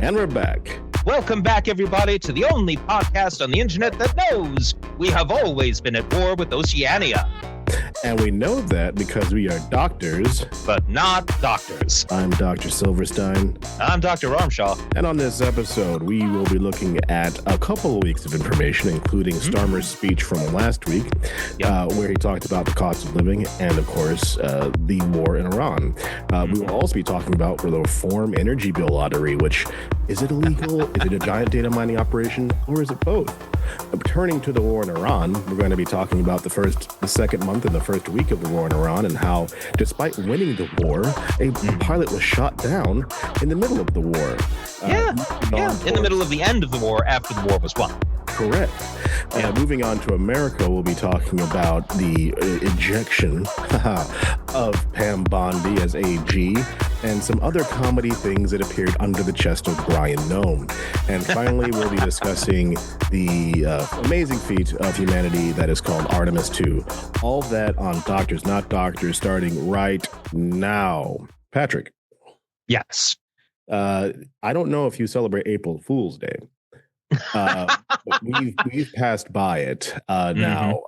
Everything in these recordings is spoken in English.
And we're back. Welcome back, everybody, to the only podcast on the internet that knows we have always been at war with Oceania. And we know that because we are doctors. But not doctors. I'm Dr. Silverstein. I'm Dr. Armshaw. And on this episode, we will be looking at a couple of weeks of information, including Starmer's speech from last week, where he talked about the cost of living and, of course, the war in Iran. We will also be talking about the Reform Energy Bill lottery, which, is it illegal? Is it a giant data mining operation? Or is it both? Turning to the war in Iran, we're going to be talking about the second month and the first week of the war in Iran, and how, despite winning the war, a pilot was shot down in the middle of the war. In the middle of the end of the war after the war was won. Correct. Moving on to America, we'll be talking about the ejection of Pam Bondi as AG and some other comedy things that appeared under the chest of Brian Nome. And finally, we'll be discussing the amazing feat of humanity that is called Artemis II. All that on Doctors Not Doctors, starting right now. Patrick. Yes. I don't know if you celebrate April Fool's Day. We've passed by it now.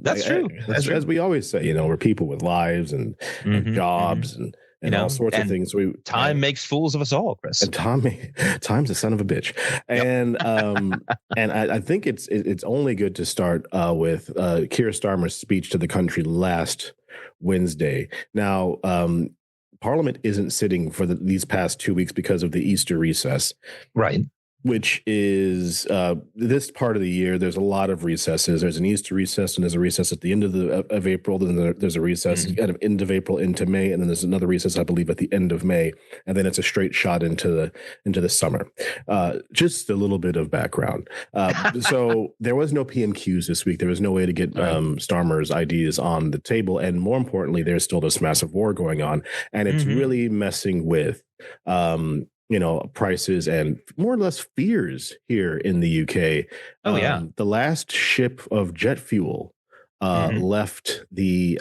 That's true. As we always say, we're people with lives and jobs and all sorts of things. Time makes fools of us all, Chris. And time's a son of a bitch. And and I think it's only good to start with Kier Starmer's speech to the country last Wednesday. Now, Parliament isn't sitting for these past 2 weeks because of the Easter recess. Right. Which is this part of the year. There's a lot of recesses. There's an Easter recess, and there's a recess at the end of April. Then there's a recess kind of end of April into May, and then there's another recess, I believe, at the end of May, and then it's a straight shot into the summer. Just a little bit of background. So there was no PMQs this week. There was no way to get Starmer's ideas on the table, and more importantly, there's still this massive war going on, and it's really messing with prices and more or less fears here in the UK. The last ship of jet fuel arrived in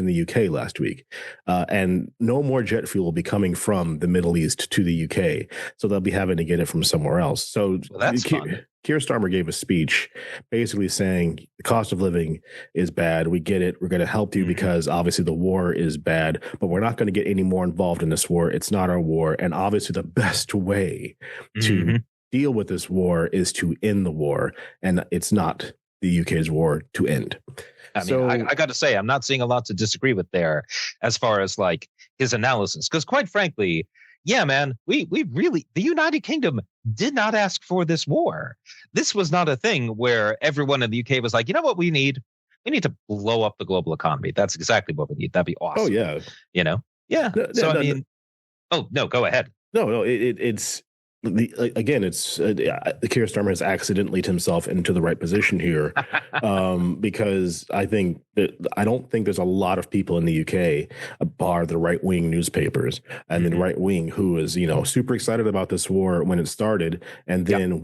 the UK last week, and no more jet fuel will be coming from the Middle East to the UK, so they'll be having to get it from somewhere else. So that's fun. Keir Starmer gave a speech basically saying the cost of living is bad. We get it. We're going to help you because obviously the war is bad, but we're not going to get any more involved in this war. It's not our war. And obviously the best way to deal with this war is to end the war. And it's not the UK's war to end. I got to say, I'm not seeing a lot to disagree with there as far as like his analysis, because quite frankly, yeah, man, we really, the United Kingdom did not ask for this war. This was not a thing where everyone in the UK was like, you know what we need? We need to blow up the global economy. That's exactly what we need. That'd be awesome. Oh, yeah. Yeah. Go ahead. It's Keir Starmer has accidentally himself into the right position here, because I don't think there's a lot of people in the UK, bar the right wing newspapers and the right wing who is super excited about this war when it started, and then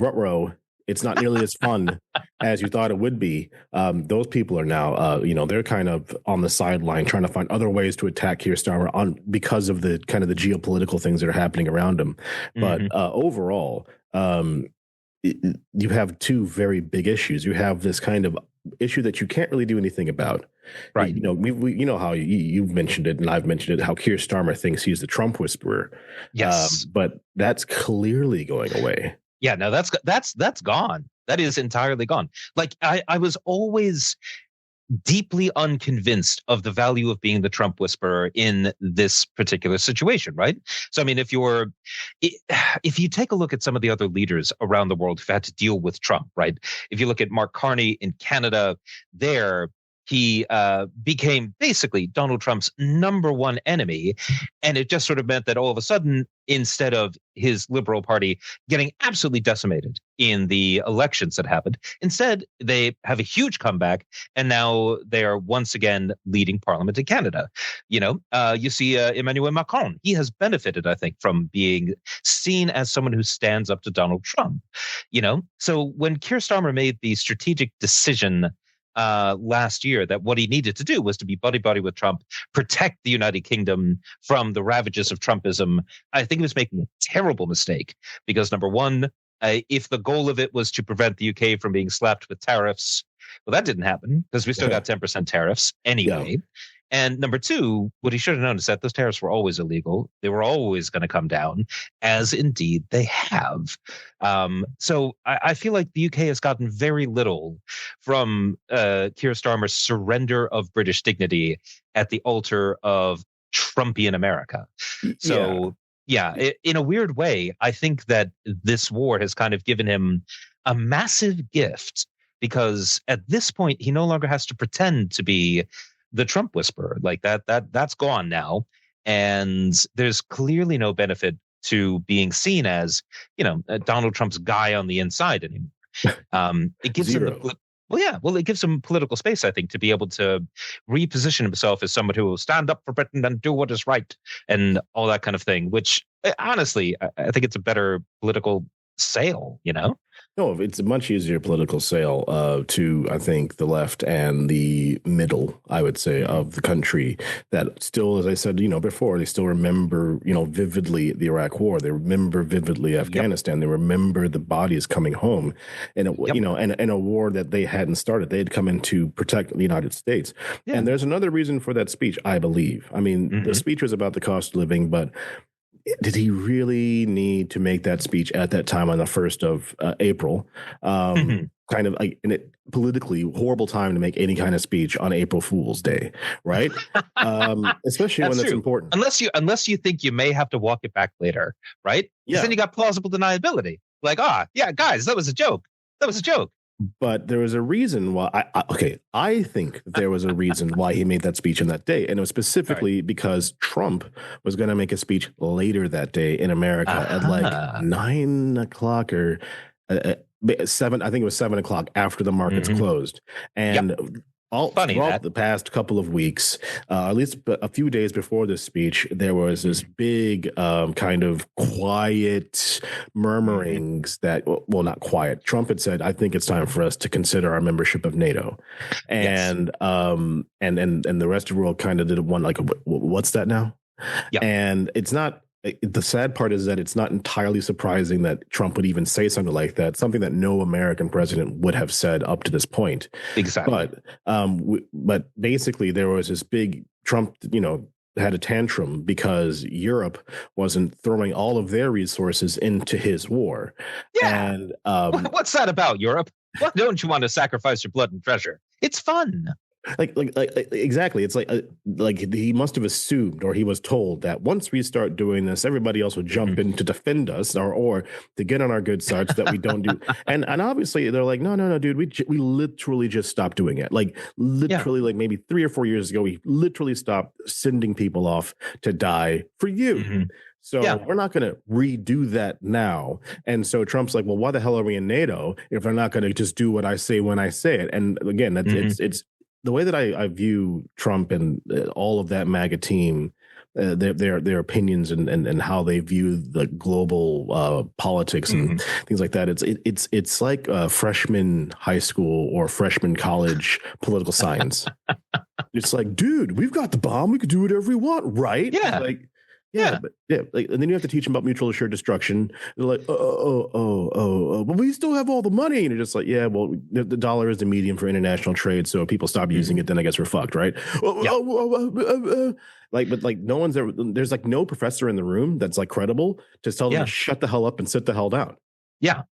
it's not nearly as fun as you thought it would be. Those people are now, they're kind of on the sideline trying to find other ways to attack Keir Starmer because of the kind of the geopolitical things that are happening around him. But overall, you have two very big issues. You have this kind of issue that you can't really do anything about. Right. We how you've mentioned it and I've mentioned it, how Keir Starmer thinks he's the Trump whisperer. Yes. But that's clearly going away. Yeah, no, that's gone. That is entirely gone. Like I was always deeply unconvinced of the value of being the Trump whisperer in this particular situation, right? So, I mean, if you take a look at some of the other leaders around the world who've had to deal with Trump, right? If you look at Mark Carney in Canada, he became basically Donald Trump's number one enemy. And it just sort of meant that all of a sudden, instead of his Liberal Party getting absolutely decimated in the elections that happened, instead they have a huge comeback. And now they are once again leading Parliament in Canada. You see Emmanuel Macron. He has benefited, I think, from being seen as someone who stands up to Donald Trump. So when Keir Starmer made the strategic decision last year that what he needed to do was to be buddy-buddy with Trump, protect the United Kingdom from the ravages of Trumpism. I think he was making a terrible mistake because, number one, if the goal of it was to prevent the UK from being slapped with tariffs, well, that didn't happen because we still got 10% tariffs anyway. Yeah. And number two, what he should have known is that those tariffs were always illegal. They were always going to come down, as indeed they have. So I feel like the UK has gotten very little from Keir Starmer's surrender of British dignity at the altar of Trumpian America. So, in a weird way, I think that this war has kind of given him a massive gift because at this point, he no longer has to pretend to be the Trump whisperer. Like that's gone now. And there's clearly no benefit to being seen as, Donald Trump's guy on the inside anymore. It gives him it gives him political space, I think, to be able to reposition himself as someone who will stand up for Britain and do what is right and all that kind of thing, which honestly, I think it's a better political sale, No, it's a much easier political sale to, I think, the left and the middle, I would say, of the country that still, as I said, before, they still remember, vividly the Iraq War. They remember vividly Afghanistan. They remember the bodies coming home and, and a war that they hadn't started. They had come in to protect the United States. Yeah. And there's another reason for that speech, I believe. I mean, the speech was about the cost of living, but did he really need to make that speech at that time on the 1st of April? Kind of like in it politically horrible time to make any kind of speech on April Fool's Day, right? Especially when that's important. Unless you think you may have to walk it back later, right? Because then you got plausible deniability. Like, guys, that was a joke. That was a joke. But there was a reason why I think there was a reason why he made that speech on that day. And it was specifically because Trump was going to make a speech later that day in America at like 9 o'clock or 7. I think it was 7 o'clock after the markets closed. And throughout the past couple of weeks, at least a few days before this speech, there was this big kind of quiet murmurings that, well, not quiet. Trump had said, "I think it's time for us to consider our membership of NATO," and the rest of the world kind of did one like, "What's that now?" Yeah. And it's not. The sad part is that it's not entirely surprising that Trump would even say something like that, something that no American president would have said up to this point. Exactly. But basically there was this big Trump, had a tantrum because Europe wasn't throwing all of their resources into his war. Yeah. And what's that about, Europe? Why don't you want to sacrifice your blood and treasure? It's fun. Like exactly. It's like he must have assumed, or he was told, that once we start doing this, everybody else will jump in to defend us or to get on our good side so that we don't do. And obviously they're like, no, dude, we literally just stopped doing it. Like literally, like maybe 3 or 4 years ago, we literally stopped sending people off to die for you. So we're not going to redo that now. And so Trump's like, well, why the hell are we in NATO if they're not going to just do what I say when I say it? And again, that's it's the way that I view Trump and all of that MAGA team, their opinions and how they view the global politics and things like that. It's like a freshman high school or freshman college political science. It's like, dude, we've got the bomb. We could do whatever we want, right? Yeah. And then you have to teach them about mutual assured destruction. They're like, but we still have all the money. And you're just like, yeah, well, the dollar is the medium for international trade. So if people stop using it, then I guess we're fucked, right? But no one's ever, there's like no professor in the room that's like credible to tell them to shut the hell up and sit the hell down. Yeah.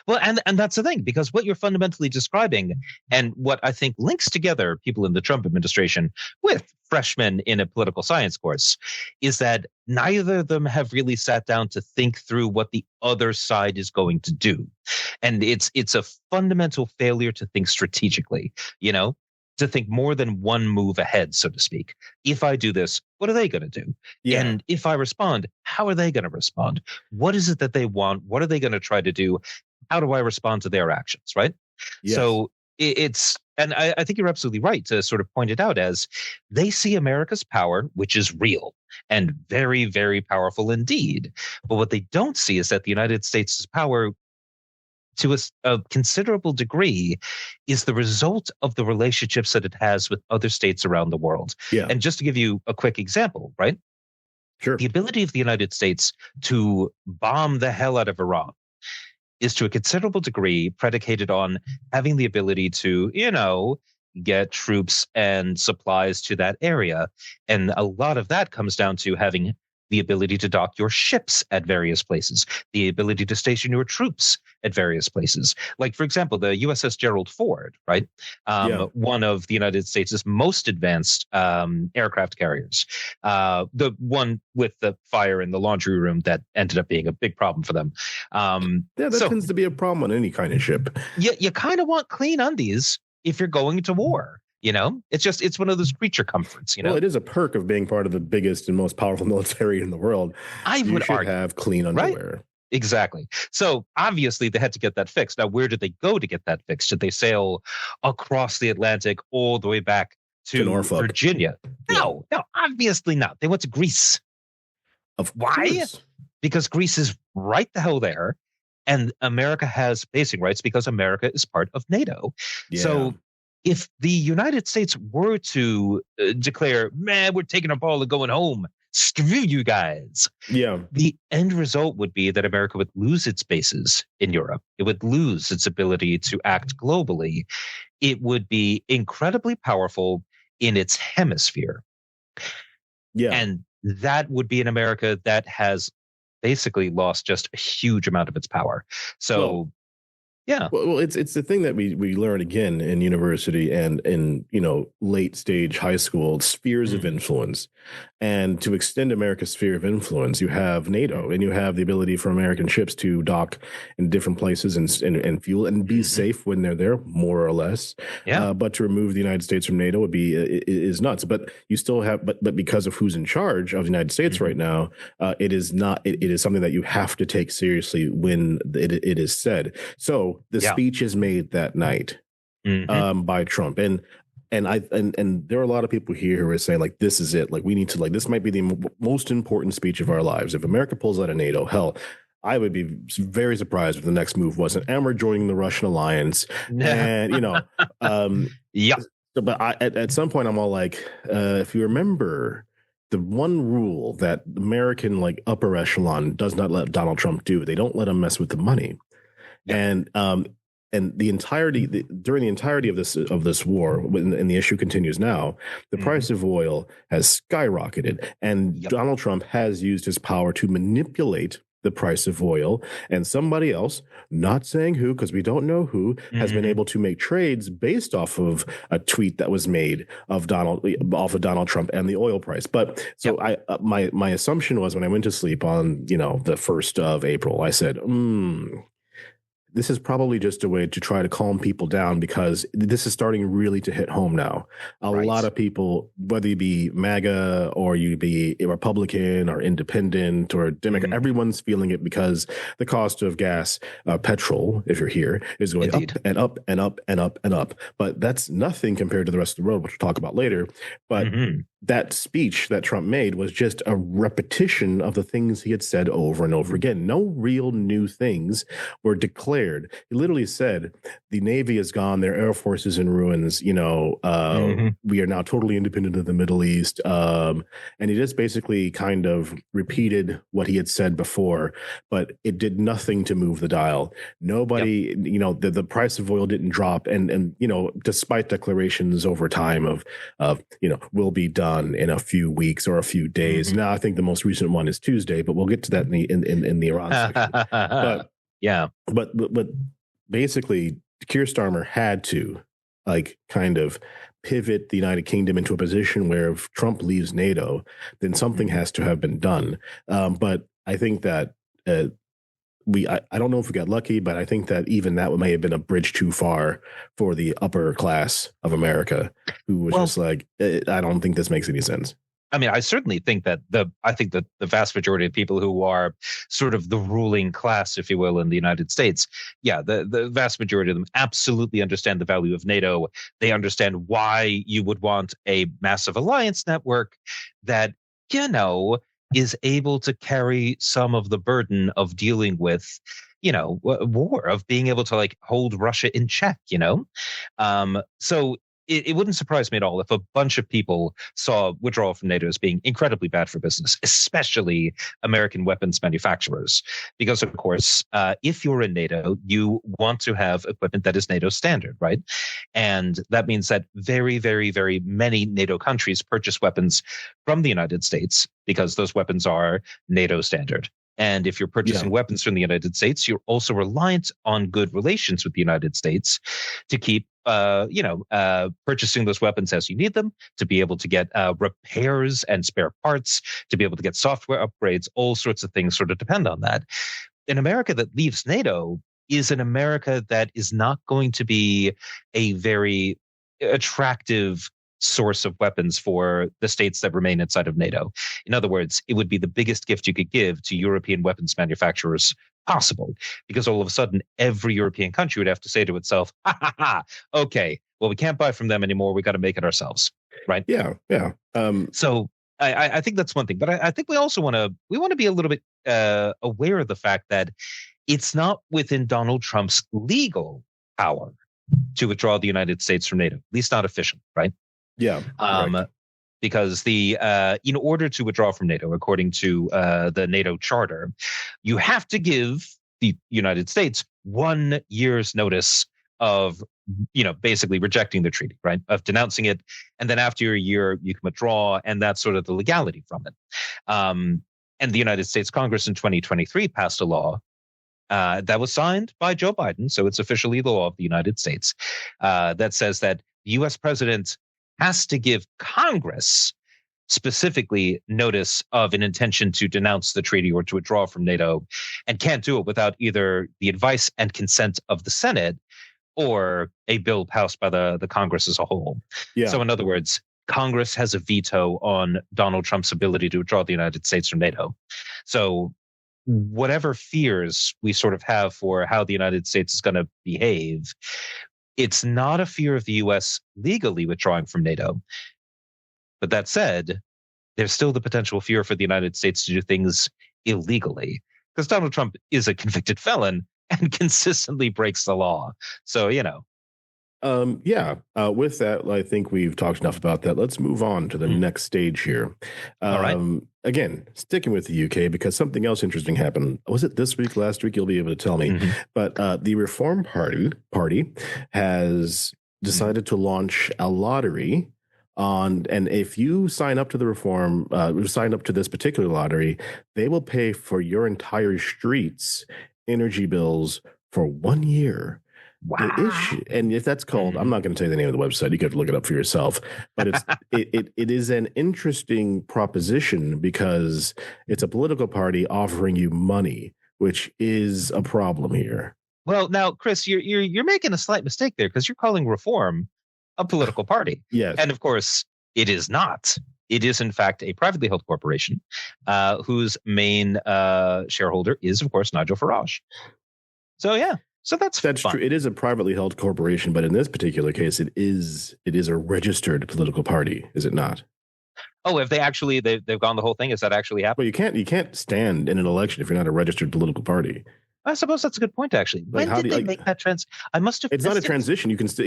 Well, and that's the thing, because what you're fundamentally describing and what I think links together people in the Trump administration with freshmen in a political science course is that neither of them have really sat down to think through what the other side is going to do. And it's a fundamental failure to think strategically, to think more than one move ahead, so to speak. If I do this, what are they going to do? Yeah. And if I respond, how are they going to respond? What is it that they want? What are they going to try to do? How do I respond to their actions, right? Yes. So and I think you're absolutely right to sort of point it out as they see America's power, which is real and very, very powerful indeed. But what they don't see is that the United States' power to a considerable degree, is the result of the relationships that it has with other states around the world. Yeah. And just to give you a quick example, right? Sure. The ability of the United States to bomb the hell out of Iran is to a considerable degree predicated on having the ability to, get troops and supplies to that area. And a lot of that comes down to having the ability to dock your ships at various places, the ability to station your troops at various places. Like, for example, the USS Gerald Ford, right? One of the United States' most advanced aircraft carriers. The one with the fire in the laundry room that ended up being a big problem for them. That tends to be a problem on any kind of ship. You kind of want clean undies if you're going to war. It's one of those creature comforts. Well, it is a perk of being part of the biggest and most powerful military in the world. You should have clean underwear. Right? Exactly. So obviously they had to get that fixed. Now, where did they go to get that fixed? Did they sail across the Atlantic all the way back to Norfolk, Virginia? No, obviously not. They went to Greece. Why? Because Greece is right the hell there, and America has basing rights because America is part of NATO. Yeah. So if the United States were to declare, man, we're taking our ball and going home, screw you guys. Yeah. The end result would be that America would lose its bases in Europe. It would lose its ability to act globally. It would be incredibly powerful in its hemisphere. Yeah. And that would be an America that has basically lost just a huge amount of its power. So, yeah. Well, it's the thing that we learn again in university and in late stage high school, spheres of influence. And to extend America's sphere of influence, you have NATO, and you have the ability for American ships to dock in different places and fuel and be safe when they're there, more or less. Yeah. But to remove the United States from NATO would be is nuts. But you still have, but because of who's in charge of the United States right now, it is not. It is something that you have to take seriously when it is said. So the speech is made that night by Trump, and there are a lot of people here who are saying, like, this is it. Like, we need to, like, this might be the most important speech of our lives. If America pulls out of NATO, hell, I would be very surprised if the next move wasn't, and we're joining the Russian alliance. And, yeah. But at some point, I'm all like, if you remember the one rule that American, like, upper echelon does not let Donald Trump do, they don't let him mess with the money. Yeah. And during the entirety of this war, and the issue continues now, the price of oil has skyrocketed, and Donald Trump has used his power to manipulate the price of oil, and somebody else, not saying who, because we don't know who, has been able to make trades based off of a tweet that was made of Donald Trump and the oil price. But so my assumption was, when I went to sleep on the 1st of April, I said, this is probably just a way to try to calm people down, because this is starting really to hit home now. A lot of people, whether you be MAGA or you be a Republican or independent or Democrat, everyone's feeling it, because the cost of gas, petrol, if you're here, is going up and up and up and up and up. But that's nothing compared to the rest of the world, which we'll talk about later. But that speech that Trump made was just a repetition of the things he had said over and over again. No real new things were declared. He literally said, the Navy is gone, their Air Force is in ruins, we are now totally independent of the Middle East. And he just basically kind of repeated what he had said before, but it did nothing to move the dial. Nobody, the price of oil didn't drop. And despite declarations over time of will be done in a few weeks or a few days. Now, I think the most recent one is Tuesday, but we'll get to that in the Iran section. But basically, Kier Starmer had to kind of pivot the United Kingdom into a position where if Trump leaves NATO, then something has to have been done. But I think that I don't know if we got lucky, but I think that even that may have been a bridge too far for the upper class of America, who was just like, I don't think this makes any sense. I mean, I certainly think that the vast majority of people who are sort of the ruling class, if you will, in the United States, the vast majority of them absolutely understand the value of NATO. They understand why you would want a massive alliance network that, is able to carry some of the burden of dealing with war, of being able to like hold Russia in check, So it wouldn't surprise me at all if a bunch of people saw withdrawal from NATO as being incredibly bad for business, especially American weapons manufacturers. Because, of course, if you're in NATO, you want to have equipment that is NATO standard, right? And that means that very, very, very many NATO countries purchase weapons from the United States because those weapons are NATO standard. And if you're purchasing weapons from the United States, you're also reliant on good relations with the United States to keep, purchasing those weapons as you need them, to be able to get repairs and spare parts, to be able to get software upgrades. All sorts of things sort of depend on that. An America that leaves NATO is an America that is not going to be a very attractive source of weapons for the states that remain inside of NATO. In other words, it would be the biggest gift you could give to European weapons manufacturers possible, because all of a sudden every European country would have to say to itself, okay, well, we can't buy from them anymore. We got to make it ourselves. Right. Yeah. So I think that's one thing, but I think we also want to be a little bit aware of the fact that it's not within Donald Trump's legal power to withdraw the United States from NATO, at least not officially. Right. Yeah. Because in order to withdraw from NATO, according to the NATO charter, you have to give the United States 1 year's notice of, basically rejecting the treaty, right? Of denouncing it. And then after a year, you can withdraw. And that's sort of the legality from it. And the United States Congress in 2023 passed a law that was signed by Joe Biden. So it's officially the law of the United States that says that the U.S. president has to give Congress specifically notice of an intention to denounce the treaty or to withdraw from NATO, and can't do it without either the advice and consent of the Senate or a bill passed by the Congress as a whole. Yeah. So in other words, Congress has a veto on Donald Trump's ability to withdraw the United States from NATO. So whatever fears we sort of have for how the United States is going to behave, it's not a fear of the U.S. legally withdrawing from NATO. But that said, there's still the potential fear for the United States to do things illegally, because Donald Trump is a convicted felon and consistently breaks the law. So, with that, I think we've talked enough about that. Let's move on to the next stage here. All right. Again, sticking with the UK, because something else interesting happened. Was it this week, last week? You'll be able to tell me. But the Reform Party has decided to launch a lottery and if you sign up to sign up to this particular lottery, they will pay for your entire street's energy bills for 1 year. Wow. The issue, and if that's called, I'm not going to tell you the name of the website. You have to look it up for yourself. But it is an interesting proposition because it's a political party offering you money, which is a problem here. Well, now, Chris, you're making a slight mistake there, because you're calling Reform a political party. Yes, and of course, it is not. It is, in fact, a privately held corporation whose main shareholder is, of course, Nigel Farage. So, yeah. So that's fun. True. It is a privately held corporation, but in this particular case, it is a registered political party, is it not? Oh, have they actually? They've gone the whole thing? Is that actually happening? Well, you can't stand in an election if you're not a registered political party. I suppose that's a good point, actually. When did they make that I must have. It's not a transition. You can still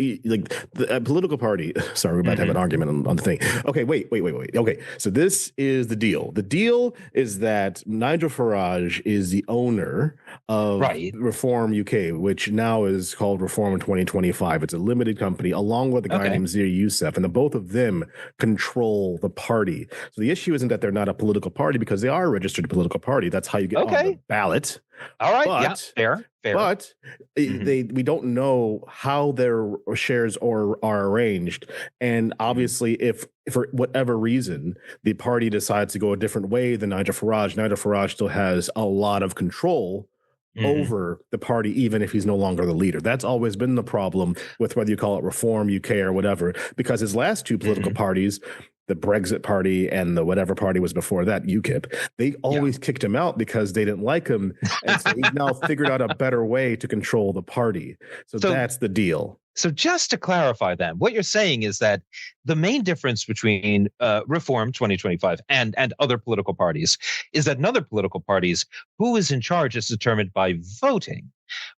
a political party. Sorry, we're about to have an argument on the thing. Okay, wait. Okay, so this is the deal. The deal is that Nigel Farage is the owner of ReformUK, which now is called Reform in 2025. It's a limited company, along with a guy named Zia Youssef, and the both of them control the party. So the issue isn't that they're not a political party, because they are a registered political party. That's how you get on the ballot. All right, fair. But we don't know how their shares are arranged, and obviously, if for whatever reason the party decides to go a different way than Nigel Farage still has a lot of control over the party, even if he's no longer the leader. That's always been the problem with whether you call it Reform UK or whatever, because his last two political parties, the Brexit party and the whatever party was before that, UKIP, they always kicked him out because they didn't like him. And so he's now figured out a better way to control the party. So that's the deal. So just to clarify then, what you're saying is that the main difference between Reform 2025 and other political parties is that in other political parties, who is in charge is determined by voting,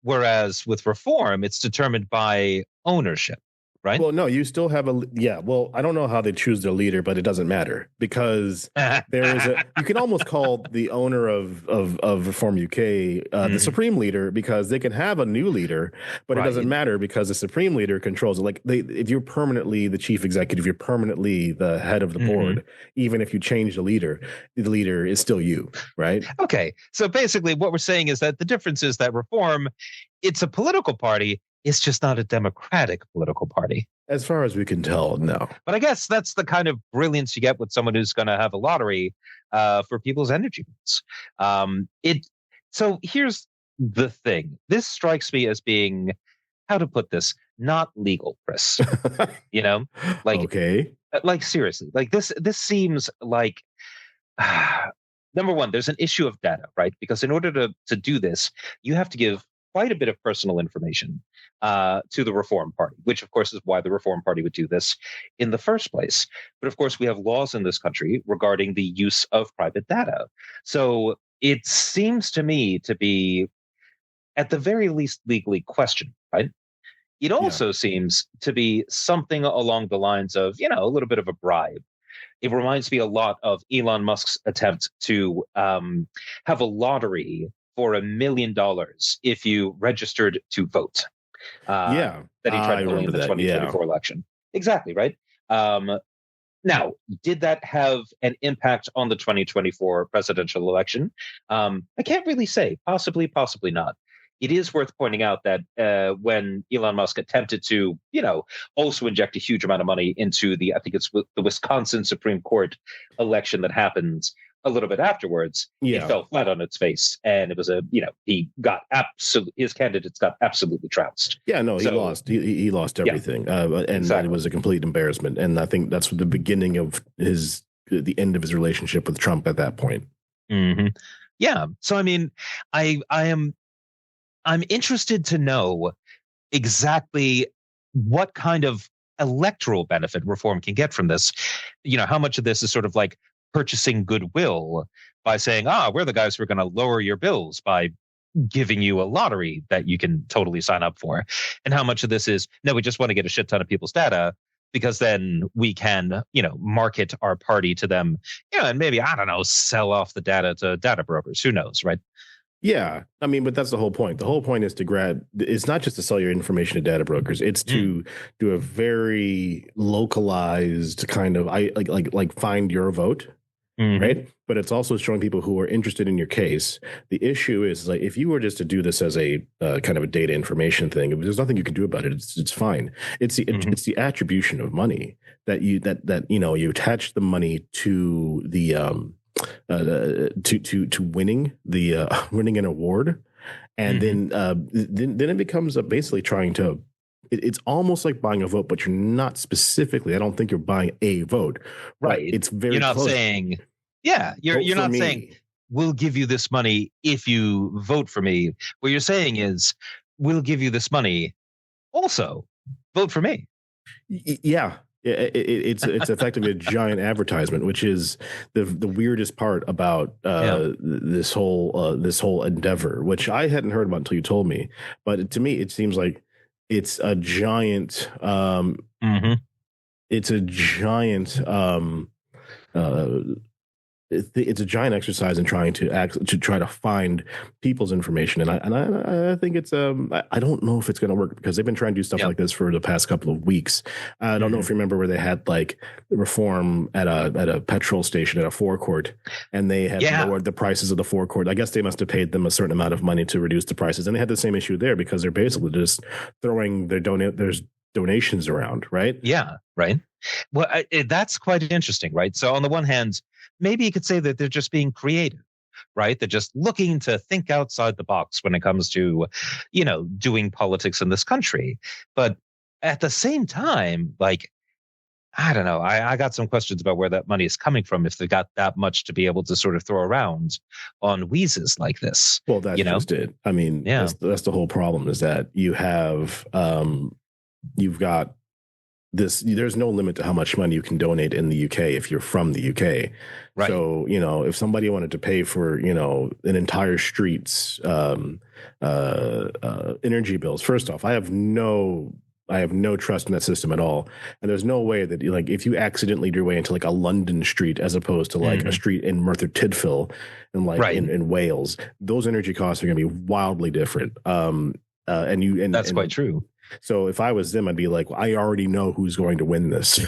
whereas with Reform, it's determined by ownership. Right? Well, no, you still have well, I don't know how they choose their leader, but it doesn't matter because there is you can almost call the owner of ReformUK the supreme leader because they can have a new leader, but it doesn't matter because the supreme leader controls it. Like if you're permanently the chief executive, you're permanently the head of the board, even if you change the leader is still you, right? Okay. So basically what we're saying is that the difference is that Reform, it's a political party. It's just not a democratic political party. As far as we can tell, no. But I guess that's the kind of brilliance you get with someone who's going to have a lottery for people's energy bills. So here's the thing. This strikes me as being, how to put this, not legal, Chris. Okay. Like seriously, like this seems like, number one, there's an issue of data, right? Because in order to do this, you have to give quite a bit of personal information to the Reform Party, which of course is why the Reform Party would do this in the first place. But of course, we have laws in this country regarding the use of private data. So it seems to me to be, at the very least, legally questioned, right? It also seems to be something along the lines of, a little bit of a bribe. It reminds me a lot of Elon Musk's attempt to have a lottery for $1 million if you registered to vote. That he tried pulling in the 2024 election. Exactly, right? Now, did that have an impact on the 2024 presidential election? I can't really say. Possibly, possibly not. It is worth pointing out that when Elon Musk attempted to, also inject a huge amount of money into I think it's the Wisconsin Supreme Court election that happens a little bit afterwards, it fell flat on its face, and it was he got his candidates got absolutely trounced. Yeah, no, he lost. He lost everything, and it was a complete embarrassment. And I think that's the beginning of the end of his relationship with Trump at that point. Mm-hmm. Yeah. So I mean, I'm interested to know exactly what kind of electoral benefit Reform can get from this. How much of this is sort of like purchasing goodwill by saying, we're the guys who are going to lower your bills by giving you a lottery that you can totally sign up for. And how much of this is, no, we just want to get a shit ton of people's data because then we can, market our party to them, and maybe, I don't know, sell off the data to data brokers. Who knows, right? Yeah, I mean, but that's the whole point. The whole point is it's not just to sell your information to data brokers. It's to do a very localized kind of, like find your vote. Right. But it's also showing people who are interested in your case. The issue is, like, if you were just to do this as a kind of a data information thing, there's nothing you can do about it. It's fine. It's the attribution of money that you attach the money to the to winning winning an award, and then it becomes basically trying to. It's almost like buying a vote, but you're not specifically. I don't think you're buying a vote. Right. It's very. You're not close. Saying. Yeah, you're not saying we'll give you this money if you vote for me. What you're saying is we'll give you this money. Also, vote for me. Yeah. It's effectively a giant advertisement, which is the weirdest part about this whole endeavor, which I hadn't heard about until you told me. But to me, it seems like it's a giant. It's a giant. It's a giant exercise in trying to try to find people's information, and I think it's I don't know if it's going to work because they've been trying to do stuff like this for the past couple of weeks. I don't know if you remember where they had like Reform at a petrol station at a forecourt, and they had lowered the prices of the forecourt. I guess they must have paid them a certain amount of money to reduce the prices, and they had the same issue there because they're basically just throwing their donations around, right? Yeah, right. Well, that's quite interesting, right? So on the one hand, maybe you could say that they're just being creative, right? They're just looking to think outside the box when it comes to, doing politics in this country. But at the same time, like, I don't know. I got some questions about where that money is coming from if they got that much to be able to sort of throw around on wheezes like this. Well, that's just it. I mean, Yeah. that's the whole problem, is that you have you've got this. There's no limit to how much money you can donate in the UK if you're from the UK. Right. So, if somebody wanted to pay for, an entire street's energy bills, first off, I have no trust in that system at all. And there's no way that, like, if you accidentally do your way into like a London street as opposed to like a street in Merthyr Tydfil and like in Wales, those energy costs are going to be wildly different. And that's quite true. So if I was them, I'd be like, well, I already know who's going to win this,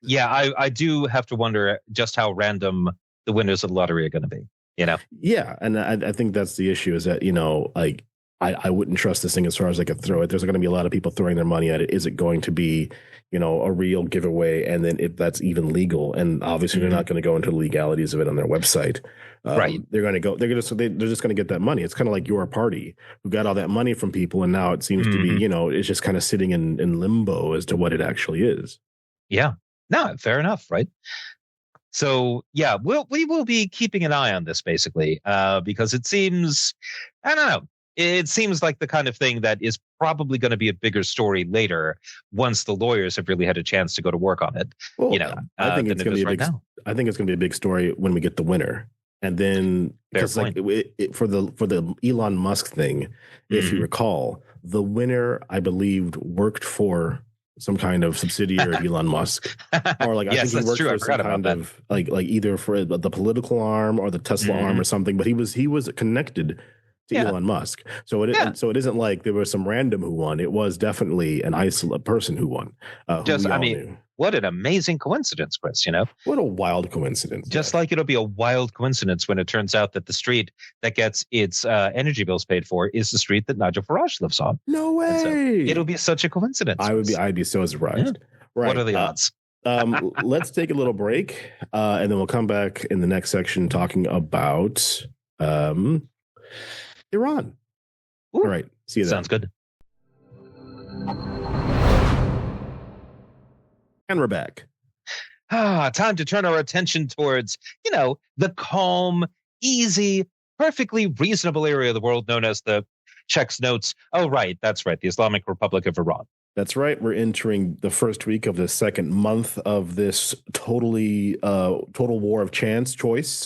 Yeah, I do have to wonder just how random the winners of the lottery are going to be, Yeah. And I think that's the issue, is that, like, I wouldn't trust this thing as far as I could throw it. There's going to be a lot of people throwing their money at it. Is it going to be, a real giveaway? And then if that's even legal, and obviously they're not going to go into the legalities of it on their website. Right. They're just going to get that money. It's kind of like your party who got all that money from people. And now it seems to be, it's just kind of sitting in limbo as to what it actually is. Yeah. No, fair enough. Right. So, yeah, we will be keeping an eye on this, basically, because it seems, I don't know, it seems like the kind of thing that is probably going to be a bigger story later once the lawyers have really had a chance to go to work on it. Well, I think it's going to be I think it's going to be a big story when we get the winner. And then, because like for the Elon Musk thing, if you recall, the winner, I believed, worked for some kind of subsidiary of Elon Musk, or like I think he worked for some kind of like either for the political arm or the Tesla arm or something. But he was connected to Elon Musk, so it isn't like there was some random who won. It was definitely an isolated person who won. What an amazing coincidence, Chris, What a wild coincidence. Just like it'll be a wild coincidence when it turns out that the street that gets its energy bills paid for is the street that Nigel Farage lives on. No way. So it'll be such a coincidence. I'd be so surprised. Yeah. Right. What are the odds? Let's take a little break, and then we'll come back in the next section talking about Iran. Ooh. All right. See you then. Sounds good. And we're back. Time to turn our attention towards, the calm, easy, perfectly reasonable area of the world known as the checks notes. Oh, right. That's right. The Islamic Republic of Iran. That's right. We're entering the first week of the second month of this total war of choice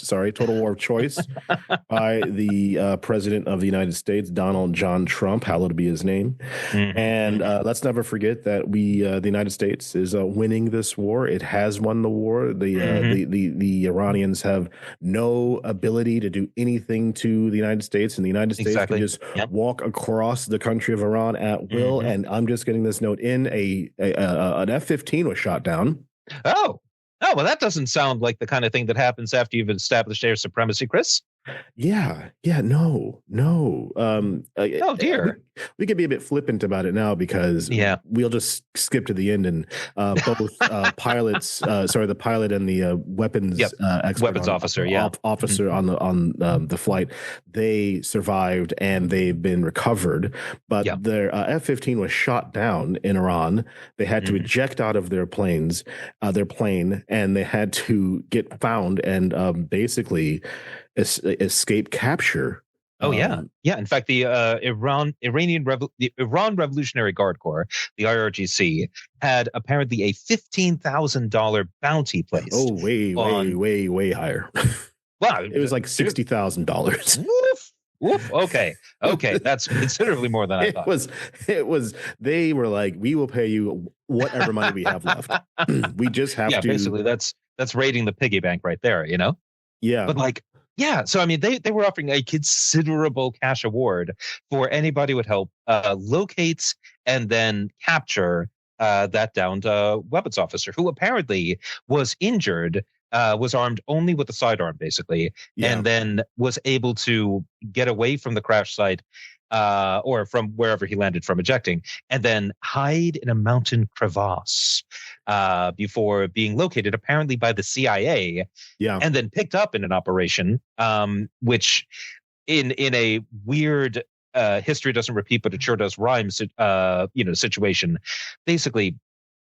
by the president of the United States, Donald John Trump, hallowed be his name. And let's never forget that the United States is winning this war. It has won the war. The Iranians have no ability to do anything to the United States, and the United States can just walk across the country of Iran at will. And I'm just getting this note in an F-15 was shot down. Oh, well, that doesn't sound like the kind of thing that happens after you've established air supremacy, Chris. No. Oh dear. We could be a bit flippant about it now because we'll just skip to the end, and both the pilot and the weapons officer on the flight, they survived and they've been recovered. But their F-15 was shot down in Iran. They had to eject out of their plane, and they had to get found and basically escape capture. In fact, the Iran Revolutionary Guard Corps, the IRGC, had apparently a $15,000 bounty placed. Oh, way higher. Wow, it was like $60,000. Woof. Okay. That's considerably more than I thought. It was. They were like, we will pay you whatever money we have left. We just have to. Basically, that's raiding the piggy bank right there. Yeah, but so I mean, they were offering a considerable cash award for anybody who would help locate and then capture that downed weapons officer, who apparently was injured, was armed only with a sidearm, basically, and then was able to get away from the crash site or from wherever he landed from ejecting, and then hide in a mountain crevasse before being located, apparently by the CIA, and then picked up in an operation, which in a weird history doesn't repeat, but it sure does rhyme, situation. Basically,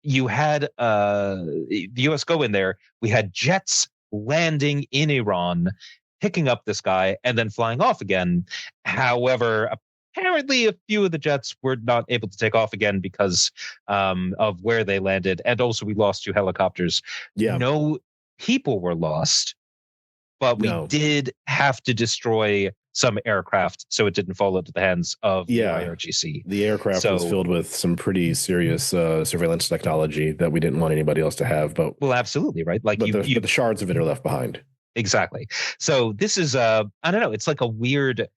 you had the U.S. go in there. We had jets landing in Iran, picking up this guy, and then flying off again. However, apparently a few of the jets were not able to take off again because of where they landed. And also we lost 2 helicopters. Yeah. No people were lost, but we No. did have to destroy some aircraft so it didn't fall into the hands of the IRGC. The aircraft was filled with some pretty serious surveillance technology that we didn't want anybody else to have. But well, absolutely, right? Like, but the shards of it are left behind. Exactly. So this is I don't know, it's like a weird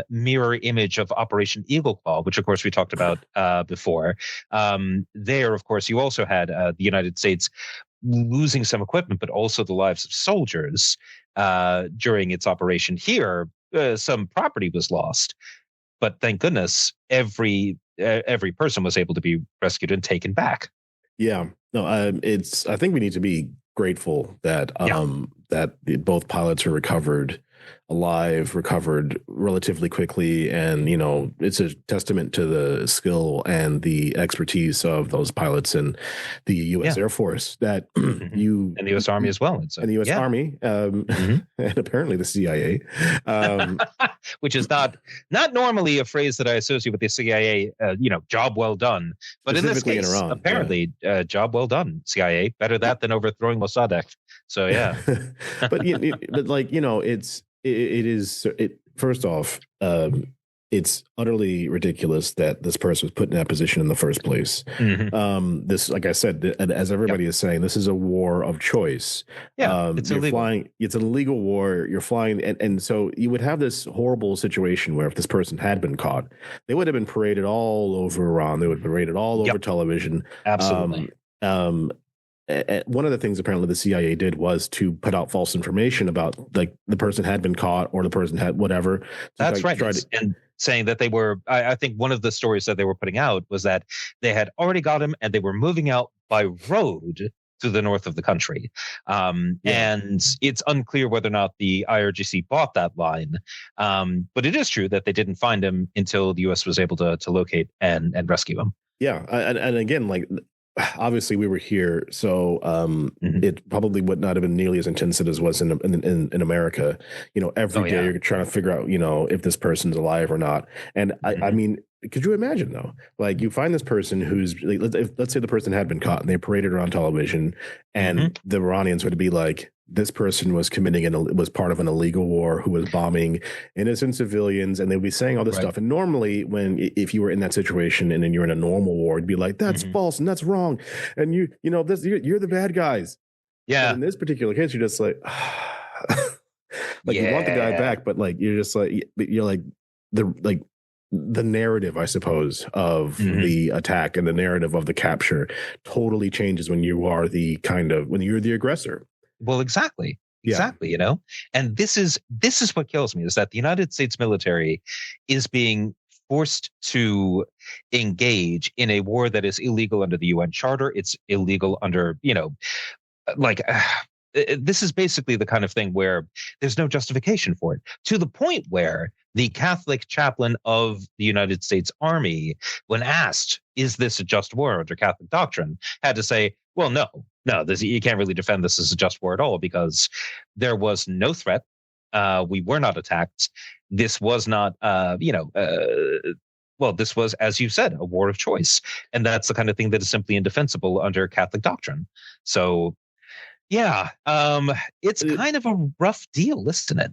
mirror image of Operation Eagle Claw, which of course we talked about before. There, of course, you also had the United States losing some equipment, but also the lives of soldiers during its operation. Here, some property was lost, but thank goodness every person was able to be rescued and taken back. Yeah, no, I think we need to be grateful that that both pilots are recovered relatively quickly, and it's a testament to the skill and the expertise of those pilots and the U.S. Air Force that and the U.S. Army as well, and the U.S. Army and apparently the CIA, which is not normally a phrase that I associate with the CIA. Job well done, but in this case, in Iran, apparently, job well done, CIA. Better that than overthrowing Mossadegh. So yeah, but first off, it's utterly ridiculous that this person was put in that position in the first place. This, like I said, as everybody is saying, this is a war of choice. It's illegal. It's an illegal war. You're flying, and so you would have this horrible situation where if this person had been caught, they would have been paraded all over Iran. They would have been paraded all over television. Absolutely. One of the things apparently the CIA did was to put out false information about like the person had been caught or the person had whatever. That's right. And saying that they were, I think one of the stories that they were putting out was that they had already got him and they were moving out by road to the north of the country. And it's unclear whether or not the IRGC bought that line. But it is true that they didn't find him until the U.S. was able to locate and rescue him. Yeah. And again, like, obviously we were here, so it probably would not have been nearly as intense as it was in America. Every day you're trying to figure out, if this person's alive or not. And I mean, could you imagine though? Like you find this person who's, like, let's say the person had been caught and they paraded her on television, and the Iranians would be like, this person was was part of an illegal war who was bombing innocent civilians, and they'd be saying all this stuff. And normally if you were in that situation and then you're in a normal war, you'd be like, that's false and that's wrong. And you're the bad guys. Yeah. But in this particular case, you're just like, you want the guy back, but like, you're just like, the narrative, I suppose, of the attack and the narrative of the capture totally changes when you're the aggressor. Well, exactly, and this is what kills me, is that the United States military is being forced to engage in a war that is illegal under the UN Charter. It's illegal under, this is basically the kind of thing where there's no justification for it, to the point where the Catholic chaplain of the United States Army, when asked, is this a just war under Catholic doctrine, had to say, well, no, you can't really defend this as a just war at all, because there was no threat. We were not attacked. This was not, this was, as you said, a war of choice. And that's the kind of thing that is simply indefensible under Catholic doctrine. So, it's kind of a rough deal, isn't it?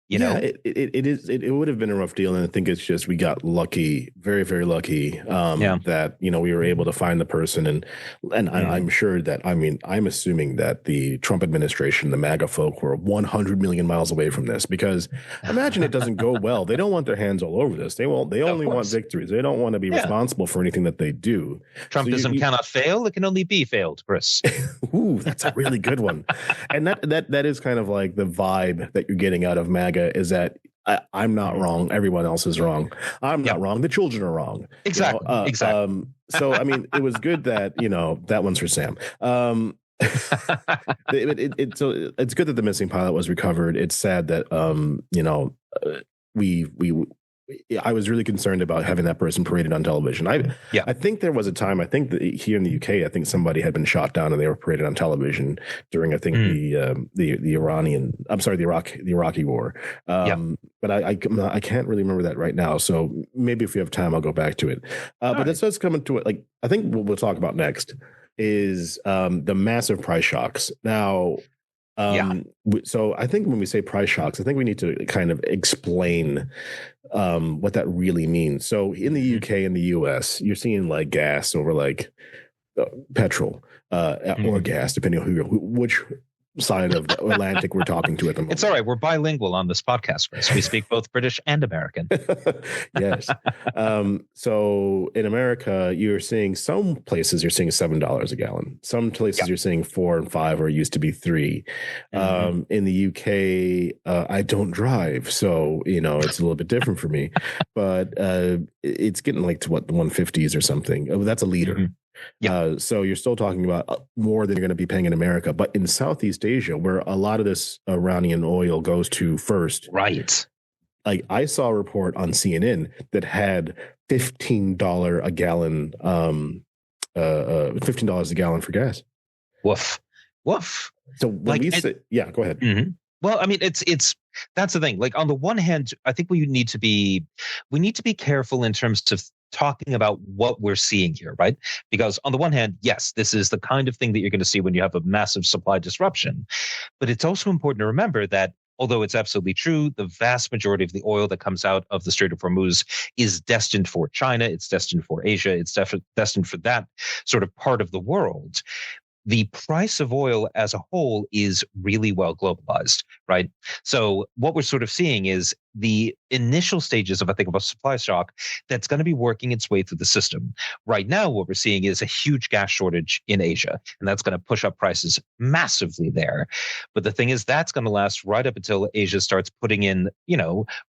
It is. It would have been a rough deal, and I think it's just we got lucky, very, very lucky, that we were able to find the person, and I'm sure that I'm assuming that the Trump administration, the MAGA folk, were 100 million miles away from this, because imagine it doesn't go well. They don't want their hands all over this. They only want victories. They don't want to be responsible for anything that they do. Trumpism cannot fail; it can only be failed, Chris. Ooh, that's a really good one, and that is kind of like the vibe that you're getting out of MAGA. Is that I'm not wrong, everyone else is wrong. I'm not wrong, the children are wrong. Exactly. Exactly. So I mean, it was good that that one's for Sam. So it's good that the missing pilot was recovered. It's sad that we I was really concerned about having that person paraded on television. Yeah. I think there was a time. I think that here in the UK, I think somebody had been shot down and they were paraded on television during, I think the Iranian. I'm sorry, the Iraqi war. But I can't really remember that right now. So maybe if we have time, I'll go back to it. But this does come into it. Like I think what we'll talk about next is the massive price shocks. Now. So I think when we say price shocks, I think we need to kind of explain what that really means. So in the UK and the US, you're seeing like gas over like petrol or gas, depending on which side of the Atlantic we're talking to at the moment. It's all right. We're bilingual on this podcast, Chris. We speak both British and American. Yes. So in America, you're seeing some places you're seeing $7 a gallon. Some places you're seeing $4 and $5, or it used to be $3. In the UK, I don't drive, so it's a little bit different for me. But it's getting like to what, the 150s or something. Oh, that's a liter. So you're still talking about more than you're going to be paying in America. But in Southeast Asia, where a lot of this Iranian oil goes to first, right? Like I saw a report on CNN that had $15 a gallon, $15 a gallon for gas. Woof. So when we say, go ahead. Well, I mean, it's that's the thing. Like on the one hand, I think we need to be careful in terms of talking about what we're seeing here, right? Because on the one hand, yes, this is the kind of thing that you're going to see when you have a massive supply disruption. But it's also important to remember that although it's absolutely true, the vast majority of the oil that comes out of the Strait of Hormuz is destined for China. It's destined for Asia. It's destined for that sort of part of the world. The price of oil as a whole is really well globalized, right? So what we're sort of seeing is the initial stages of, I think, of a supply shock that's going to be working its way through the system. Right now, what we're seeing is a huge gas shortage in Asia, and that's going to push up prices massively there. But the thing is, that's going to last right up until Asia starts putting in,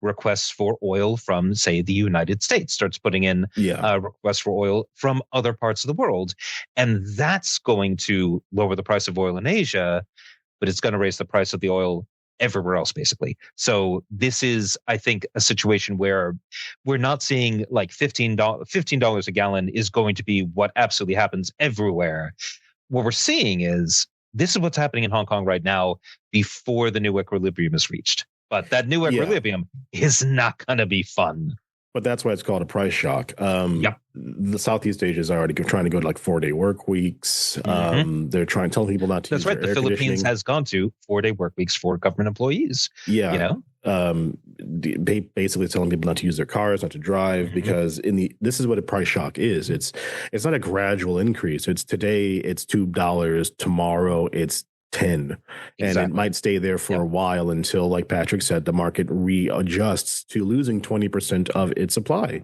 requests for oil from, say, the United States, starts putting in requests for oil from other parts of the world. And that's going to lower the price of oil in Asia, but it's going to raise the price of the oil everywhere else, basically. So this is, I think, a situation where we're not seeing like $15 a gallon is going to be what absolutely happens everywhere. What we're seeing is this is what's happening in Hong Kong right now before the new equilibrium is reached. But that new equilibrium is not going to be fun. But that's why it's called a price shock. The Southeast Asia is already trying to go to like 4-day work weeks. They're telling people not to. That's right. The Philippines has gone to 4-day work weeks for government employees. Basically telling people not to use their cars, not to drive, because this is what a price shock is. It's not a gradual increase. It's today it's $2, tomorrow it's 10, and it might stay there for a while until, like Patrick said, the market readjusts to losing 20% of its supply.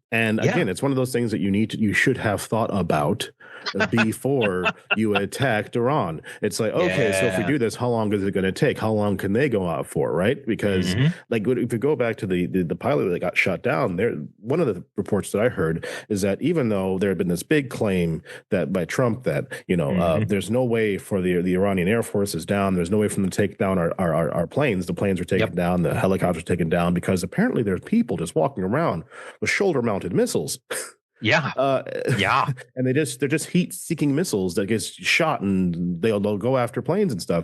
And again, it's one of those things that you should have thought about before you attacked Iran. It's like, okay, so if we do this, how long is it going to take? How long can they go out for, right? Because like if you go back to the pilot that got shut down, one of the reports that I heard is that even though there had been this big claim that by Trump that there's no way for the Iranian Air Force is down, there's no way for them to take down our planes. The planes were taken down, the helicopters taken down, because apparently there's people just walking around with shoulder-mounted missiles. And they're just heat-seeking missiles that gets shot, and they'll go after planes and stuff.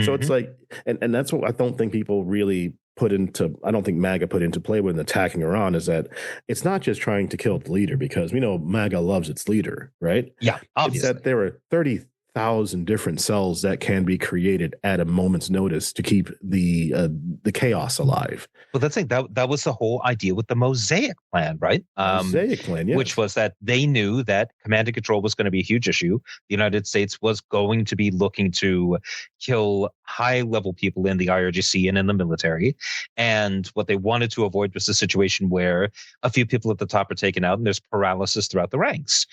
So it's like, and that's what I don't think people really I don't think MAGA put into play when attacking Iran, is that it's not just trying to kill the leader, because we know MAGA loves its leader, right? Yeah, obviously. It's that there are 30,000 different cells that can be created at a moment's notice to keep the chaos alive. Well, that's the thing. That was the whole idea with the Mosaic Plan, right? Mosaic Plan, yes. Which was that they knew that command and control was going to be a huge issue. The United States was going to be looking to kill high-level people in the IRGC and in the military. And what they wanted to avoid was a situation where a few people at the top are taken out and there's paralysis throughout the ranks.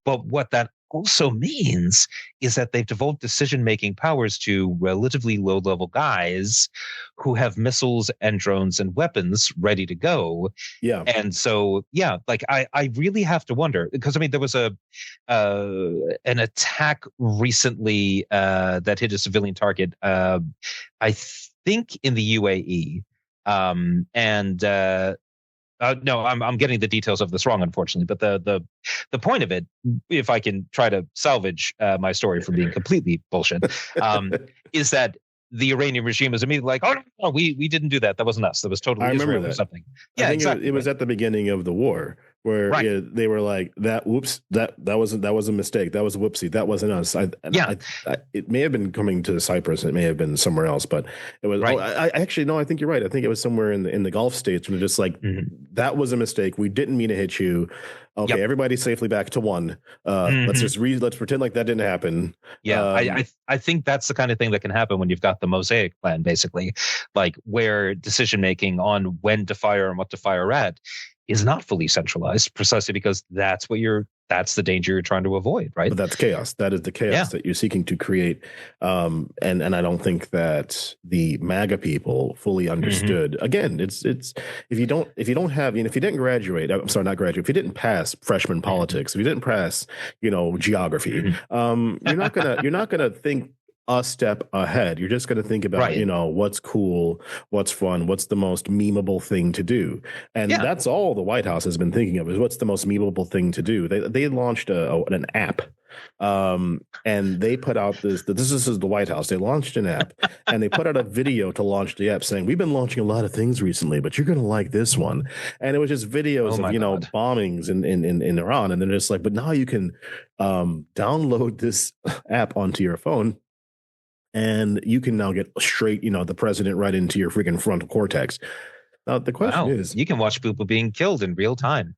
But what that also means is that they've devolved decision-making powers to relatively low-level guys who have missiles and drones and weapons ready to go. And so, like I really have to wonder, because I mean, there was an attack recently that hit a civilian target, I think in the UAE, and No, I'm getting the details of this wrong, unfortunately. But the point of it, if I can try to salvage my story from being completely bullshit, is that the Iranian regime was immediately like, "Oh no, we didn't do that. That wasn't us. That was totally Israel or something." Yeah, I think exactly. It was at the beginning of the war where they were like, "That whoops, that was a mistake. That was a whoopsie. That wasn't us." It may have been coming to Cyprus. It may have been somewhere else, but it was. Right. I actually no. I think you're right. I think it was somewhere in the Gulf states, and they're just like, "That was a mistake. We didn't mean to hit you." Okay, everybody safely back to one. Let's pretend like that didn't happen. Yeah, I think that's the kind of thing that can happen when you've got the Mosaic plan, basically, like where decision making on when to fire and what to fire at is not fully centralized, precisely because that's the danger you're trying to avoid, right? But that's chaos. That is the chaos that you're seeking to create. And I don't think that the MAGA people fully understood. Again, it's if you don't have, if you didn't graduate, I'm sorry, not graduate, if you didn't pass freshman politics, if you didn't pass, geography, you're not gonna think a step ahead. You're just going to think about, what's cool, what's fun, what's the most memeable thing to do. And that's all the White House has been thinking of is what's the most memeable thing to do. They launched an app. And they put out this is the White House. They launched an app and they put out a video to launch the app saying, we've been launching a lot of things recently, but you're going to like this one. And it was just videos of, bombings in Iran. And then it's like, but now you can download this app onto your phone. And you can now get straight, the president right into your freaking frontal cortex. Now, the question is... You can watch people being killed in real time.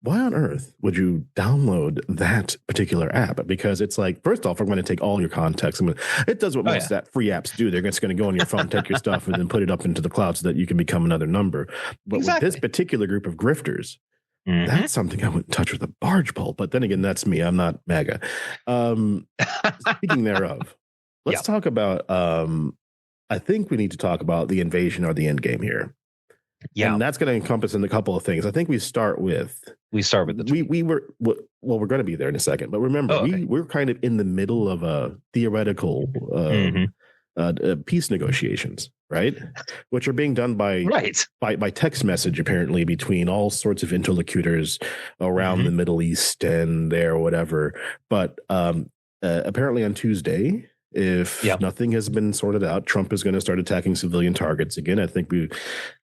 Why on earth would you download that particular app? Because it's like, first off, I'm going to take all your context. It does what most free apps do. They're just going to go on your phone, take your stuff, and then put it up into the cloud so that you can become another number. But with this particular group of grifters, that's something I wouldn't touch with a barge pole. But then again, that's me. I'm not MAGA. Speaking thereof... Let's talk about, I think we need to talk about the invasion or the Endgame here. Yeah. And that's going to encompass in a couple of things. I think we start with the we're going to be there in a second, but remember, we're kind of in the middle of a theoretical peace negotiations, right? Which are being done by text message, apparently, between all sorts of interlocutors around the Middle East and there, whatever. But apparently on Tuesday, if nothing has been sorted out, Trump is going to start attacking civilian targets again. I think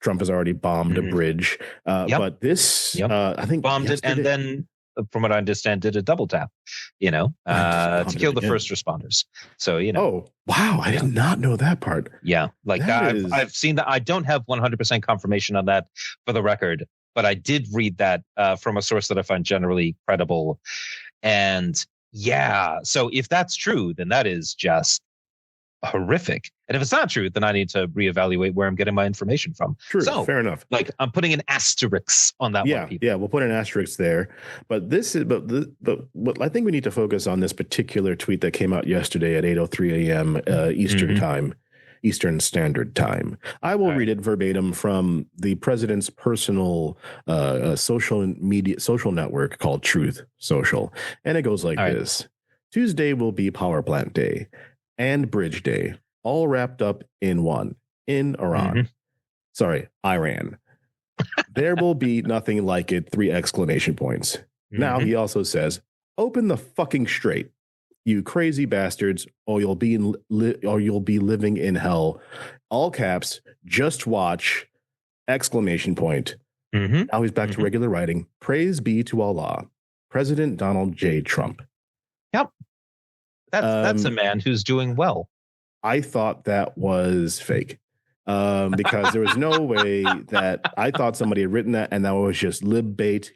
Trump has already bombed a bridge. But this, I think, bombed it, and then, from what I understand, did a double tap, to kill the first responders. So, Oh, wow. I did not know that part. Yeah. Like I've seen that. I don't have 100% confirmation on that for the record, but I did read that from a source that I find generally credible. And so if that's true, then that is just horrific. And if it's not true, then I need to reevaluate where I'm getting my information from. True, so, fair enough. Like I'm putting an asterisk on that one. Yeah, we'll put an asterisk there. But what I think we need to focus on this particular tweet that came out yesterday at 8:03 a.m. Eastern time. Eastern Standard Time. I will read it verbatim from the president's personal social network called Truth Social. And it goes like this. Tuesday will be Power Plant Day and Bridge Day, all wrapped up in one, in Iran. Sorry, Iran. There will be nothing like it, 3 exclamation points. Now he also says, open the fucking straight. You crazy bastards, or you'll be living in hell. All caps, just watch, exclamation point. Now he's back to regular writing. Praise be to Allah. President Donald J. Trump. Yep. That's a man who's doing well. I thought that was fake. Because there was no way that I thought somebody had written that and that was just lib bait,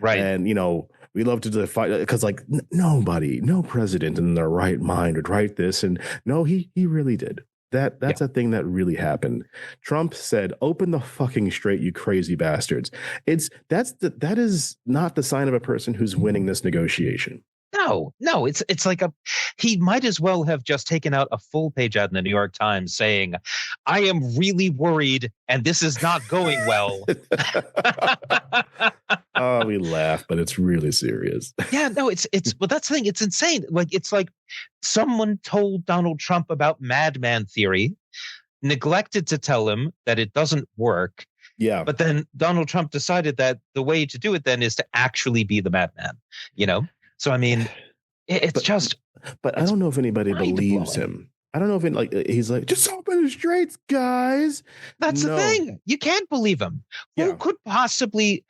Right. And, we love to fight because no president in their right mind would write this. And no, he really did. That's a thing that really happened. Trump said, open the fucking straight, you crazy bastards. That is not the sign of a person who's winning this negotiation. No, it's like he might as well have just taken out a full page ad in the New York Times saying, I am really worried and this is not going well. Oh, we laugh, but it's really serious. Yeah, no, it's well, that's the thing. It's insane. It's like someone told Donald Trump about madman theory, neglected to tell him that it doesn't work, Yeah. But then Donald Trump decided that the way to do it then is to actually be the madman, you know? So, I mean, it's just, but I it's don't know if anybody believes mind-blowing. him. I don't know if he's like, just open the straits, guys. That's the No. thing. You can't believe him. Yeah. Who could possibly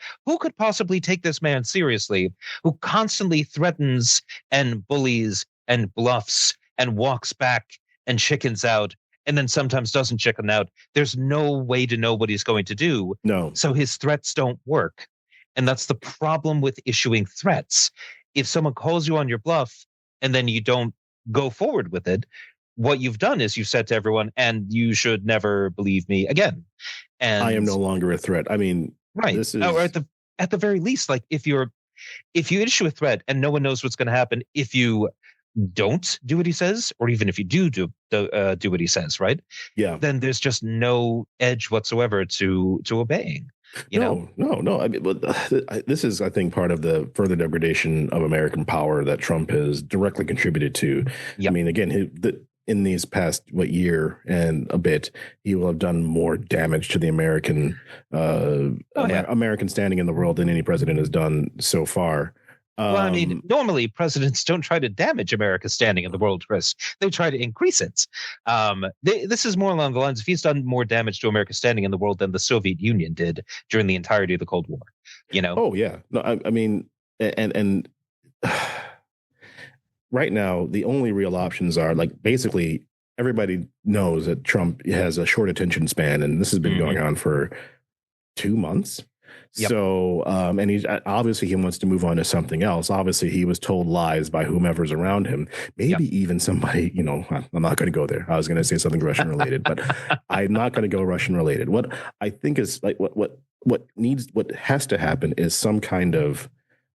take this man seriously, who constantly threatens and bullies and bluffs and walks back and chickens out and then sometimes doesn't chicken out? There's no way to know what he's going to do. No. So his threats don't work. And that's the problem with issuing threats. If someone calls you on your bluff and then you don't go forward with it, what you've done is you've said to everyone, and you should never believe me again. And I am no longer a threat. I mean, right. This is... Or at the very least, like if you issue a threat and no one knows what's going to happen, if you don't do what he says, or even if you do what he says, right? Yeah. Then there's just no edge whatsoever to obeying. No. I mean, but this is, I think, part of the further degradation of American power that Trump has directly contributed to. Yep. I mean, again, in these past year and a bit, he will have done more damage to the American American standing in the world than any president has done so far. Well, I mean, normally presidents don't try to damage America's standing in the world, Chris. They try to increase it. This is more along the lines of he's done more damage to America's standing in the world than the Soviet Union did during the entirety of the Cold War. You know? Oh yeah. No, I mean, and right now the only real options are like basically everybody knows that Trump has a short attention span, and this has been going on for 2 months. Yep. So, and he wants to move on to something else. Obviously, he was told lies by whomever's around him. Maybe even somebody, I'm not going to go there. I was going to say something Russian related, but I'm not going to go Russian related. What I think is like what has to happen is some kind of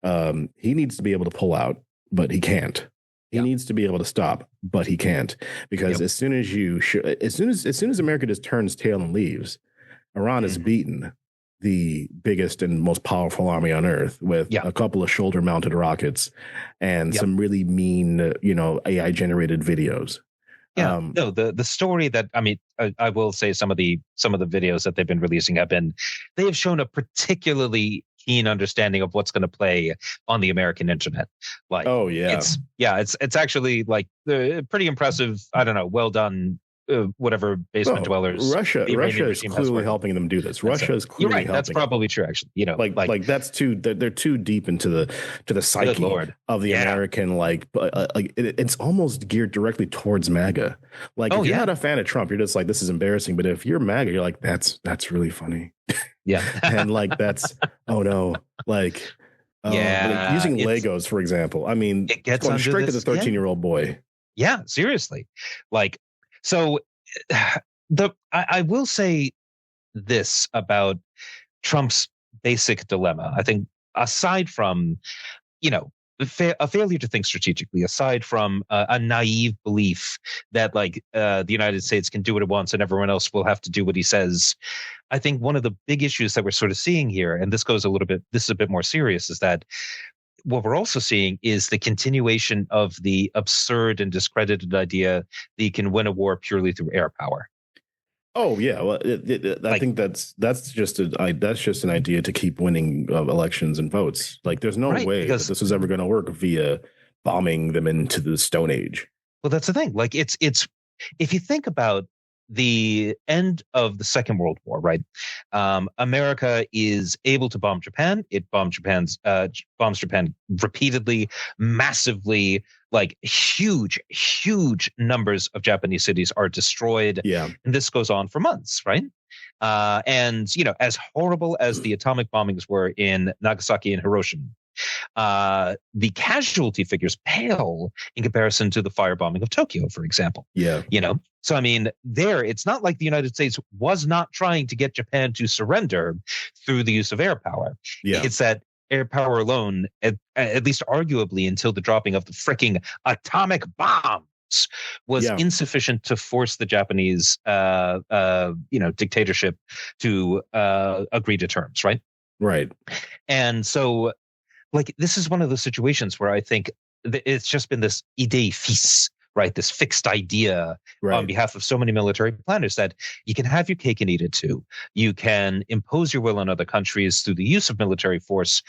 he needs to be able to pull out, but he can't. He needs to be able to stop, but he can't, because as soon as America just turns tail and leaves, Iran is beaten. The biggest and most powerful army on earth with a couple of shoulder-mounted rockets and some really mean, AI-generated videos. Yeah, no, the story that I will say some of the videos that they've been releasing they have shown a particularly keen understanding of what's going to play on the American internet. Like, it's actually like pretty impressive. I don't know, well done. Whatever basement dwellers. Russia is clearly helping them do this. Russia is clearly helping. That's probably true, actually. Like that's they're too deep into the psyche of the American. It's almost geared directly towards MAGA. Like if you're not a fan of Trump, you're just like, this is embarrassing. But if you're MAGA, you're like, that's really funny. Yeah, and like that's using Legos, for example. I mean, it gets going straight to the 13-year-old boy. Yeah, seriously. So I will say this about Trump's basic dilemma. I think aside from, a failure to think strategically, aside from a naive belief that the United States can do what it wants and everyone else will have to do what he says, I think one of the big issues that we're sort of seeing here, and this is a bit more serious, is that what we're also seeing is the continuation of the absurd and discredited idea that you can win a war purely through air power. Oh yeah, well, I think that's just an idea to keep winning elections and votes. Like, there's no way that this is ever going to work via bombing them into the Stone Age. Well, that's the thing. Like, it's if you think about the end of the Second World War, right? America is able to bomb Japan. It bombs Japan repeatedly, massively. Like huge numbers of Japanese cities are destroyed. Yeah, and this goes on for months, right? And as horrible as the atomic bombings were in Nagasaki and Hiroshima, the casualty figures pale in comparison to the firebombing of Tokyo, for example. Yeah. So, I mean, it's not like the United States was not trying to get Japan to surrender through the use of air power. Yeah. It's that air power alone, at least arguably until the dropping of the fricking atomic bombs, was insufficient to force the Japanese, dictatorship to agree to terms, right? Right. And so, this is one of those situations where I think it's just been this idée fixe right? This fixed idea on behalf of so many military planners that you can have your cake and eat it too. You can impose your will on other countries through the use of military force,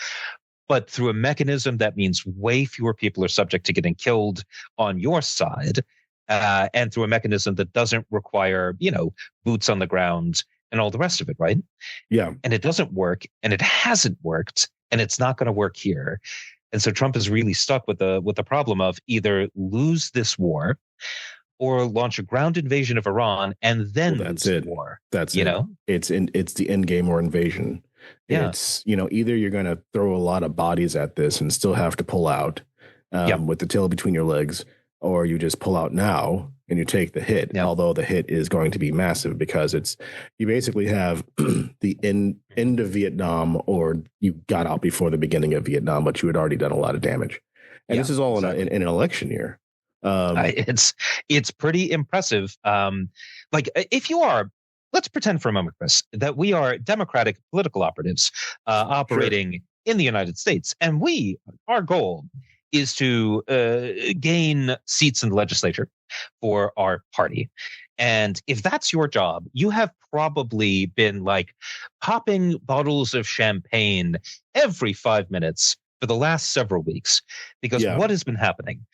but through a mechanism that means way fewer people are subject to getting killed on your side, and through a mechanism that doesn't require, boots on the ground and all the rest of it, right? Yeah. And it doesn't work, and it hasn't worked, and it's not going to work here. And so Trump is really stuck with the problem of either lose this war or launch a ground invasion of Iran and then lose the war. That's it. It's the Endgame or invasion. Yeah. It's, either you're going to throw a lot of bodies at this and still have to pull out with the tail between your legs, or you just pull out now and you take the hit, although the hit is going to be massive because you basically have the end of Vietnam, or you got out before the beginning of Vietnam, but you had already done a lot of damage. And this is all in an election year. It's pretty impressive. If you are, let's pretend for a moment, Chris, that we are Democratic political operatives operating in the United States, and our goal is to gain seats in the legislature for our party. And if that's your job, you have probably been popping bottles of champagne every 5 minutes for the last several weeks, because what has been happening?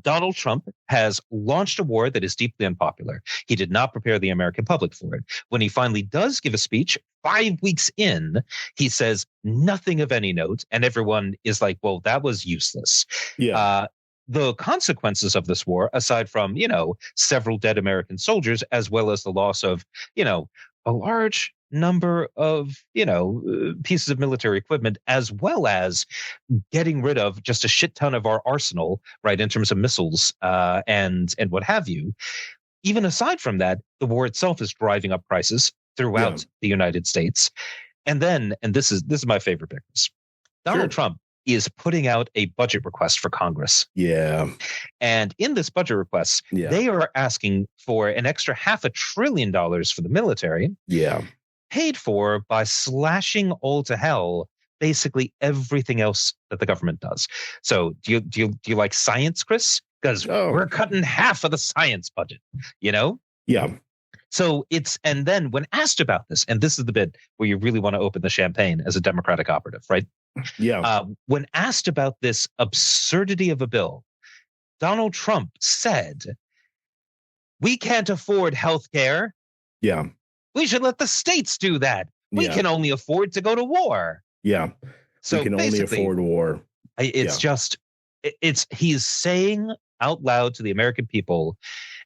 Donald Trump has launched a war that is deeply unpopular. He did not prepare the American public for it. When he finally does give a speech, 5 weeks in, he says nothing of any note, and everyone is like, well, that was useless. Yeah. The consequences of this war, aside from, several dead American soldiers, as well as the loss of, a large number of, pieces of military equipment, as well as getting rid of just a shit ton of our arsenal, right, in terms of missiles and what have you. Even aside from that, the war itself is driving up prices throughout the United States. And then, and this is my favorite bit, Donald Trump is putting out a budget request for Congress. Yeah. And in this budget request, they are asking for an extra $500 billion for the military. Yeah. Paid for by slashing all to hell basically everything else that the government does. So do you like science, Chris? Because we're cutting half of the science budget, Yeah. So and then when asked about this, and this is the bit where you really want to open the champagne as a Democratic operative, right? Yeah. When asked about this absurdity of a bill, Donald Trump said, "We can't afford health care. Yeah. We should let the states do that. We can only afford to go to war." Yeah. So we can only afford war. He's saying out loud to the American people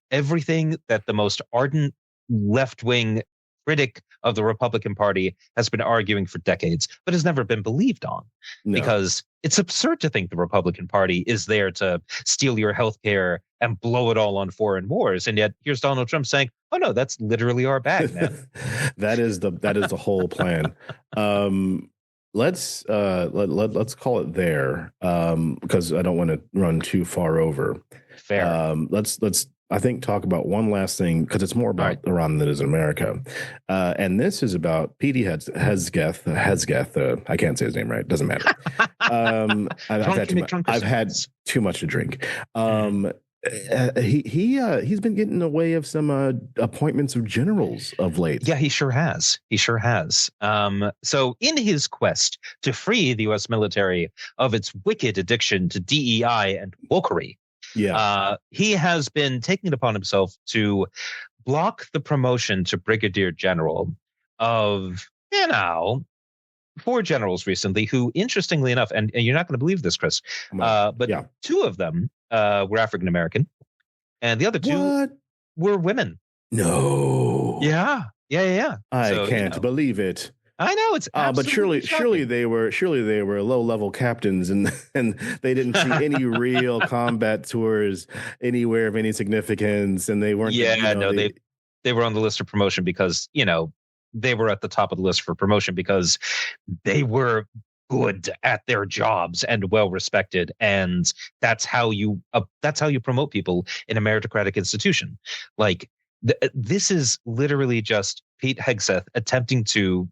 everything that the most ardent left-wing critic of the Republican Party has been arguing for decades, but has never been believed on. No. Because it's absurd to think the Republican Party is there to steal your health care and blow it all on foreign wars. And yet here's Donald Trump saying, oh no, that's literally our bag, man. that is the whole plan. Let's call it there, because I don't want to run too far over. Fair. Let's I think talk about one last thing, because it's more about Iran than it is in America. And this is about P.D. Hesgeth. I can't say his name right. Doesn't matter. I've had too much to drink. He's been getting in the way of some appointments of generals of late. Yeah, he sure has. So in his quest to free the U.S. military of its wicked addiction to DEI and wokery, he has been taking it upon himself to block the promotion to brigadier general of, 4 generals recently who, interestingly enough, and you're not going to believe this, Chris, but 2 of them were African American, and the other 2 were women. No. Yeah. I can't believe it. I know it's but surely they were low-level captains, and they didn't see any real combat tours anywhere of any significance, and they weren't. They were on the list of promotion because they were at the top of the list for promotion because they were good at their jobs and well respected, and that's how you promote people in a meritocratic institution. Like this is literally just Pete Hesgeth attempting to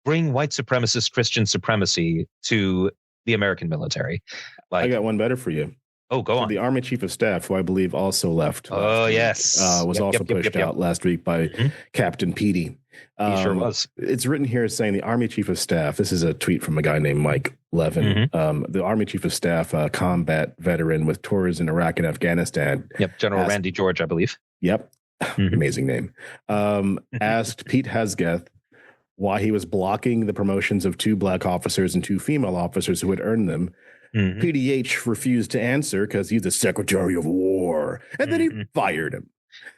bring white supremacist Christian supremacy to the American military. I got one better for you. Oh, go So on. the Army Chief of Staff, who I believe also left last week, Yes. was also pushed out last week by Captain Petey. He sure was. It's written here saying the Army Chief of Staff, this is a tweet from a guy named Mike Levin, the Army Chief of Staff, a combat veteran with tours in Iraq and Afghanistan. Yep, General Randy George, I believe. Yep, amazing name. Asked Pete Hesgeth why he was blocking the promotions of 2 black officers and 2 female officers who had earned them. PDH refused to answer because he's the Secretary of War, and then he fired him.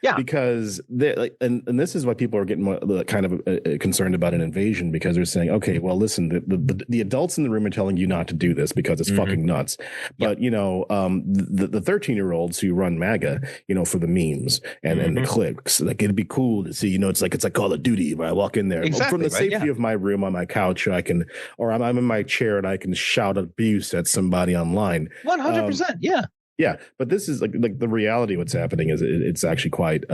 Yeah, because and this is why people are getting kind of concerned about an invasion, because they're saying, okay, well, listen, the adults in the room are telling you not to do this because it's fucking nuts. But the 13-year-olds who run MAGA, for the memes and the clicks, like, it'd be cool to see, it's like Call of Duty when I walk in there from the safety of my room on my couch, I'm in my chair and I can shout abuse at somebody online. 100%. Yeah, but this is like the reality of what's happening is it's actually quite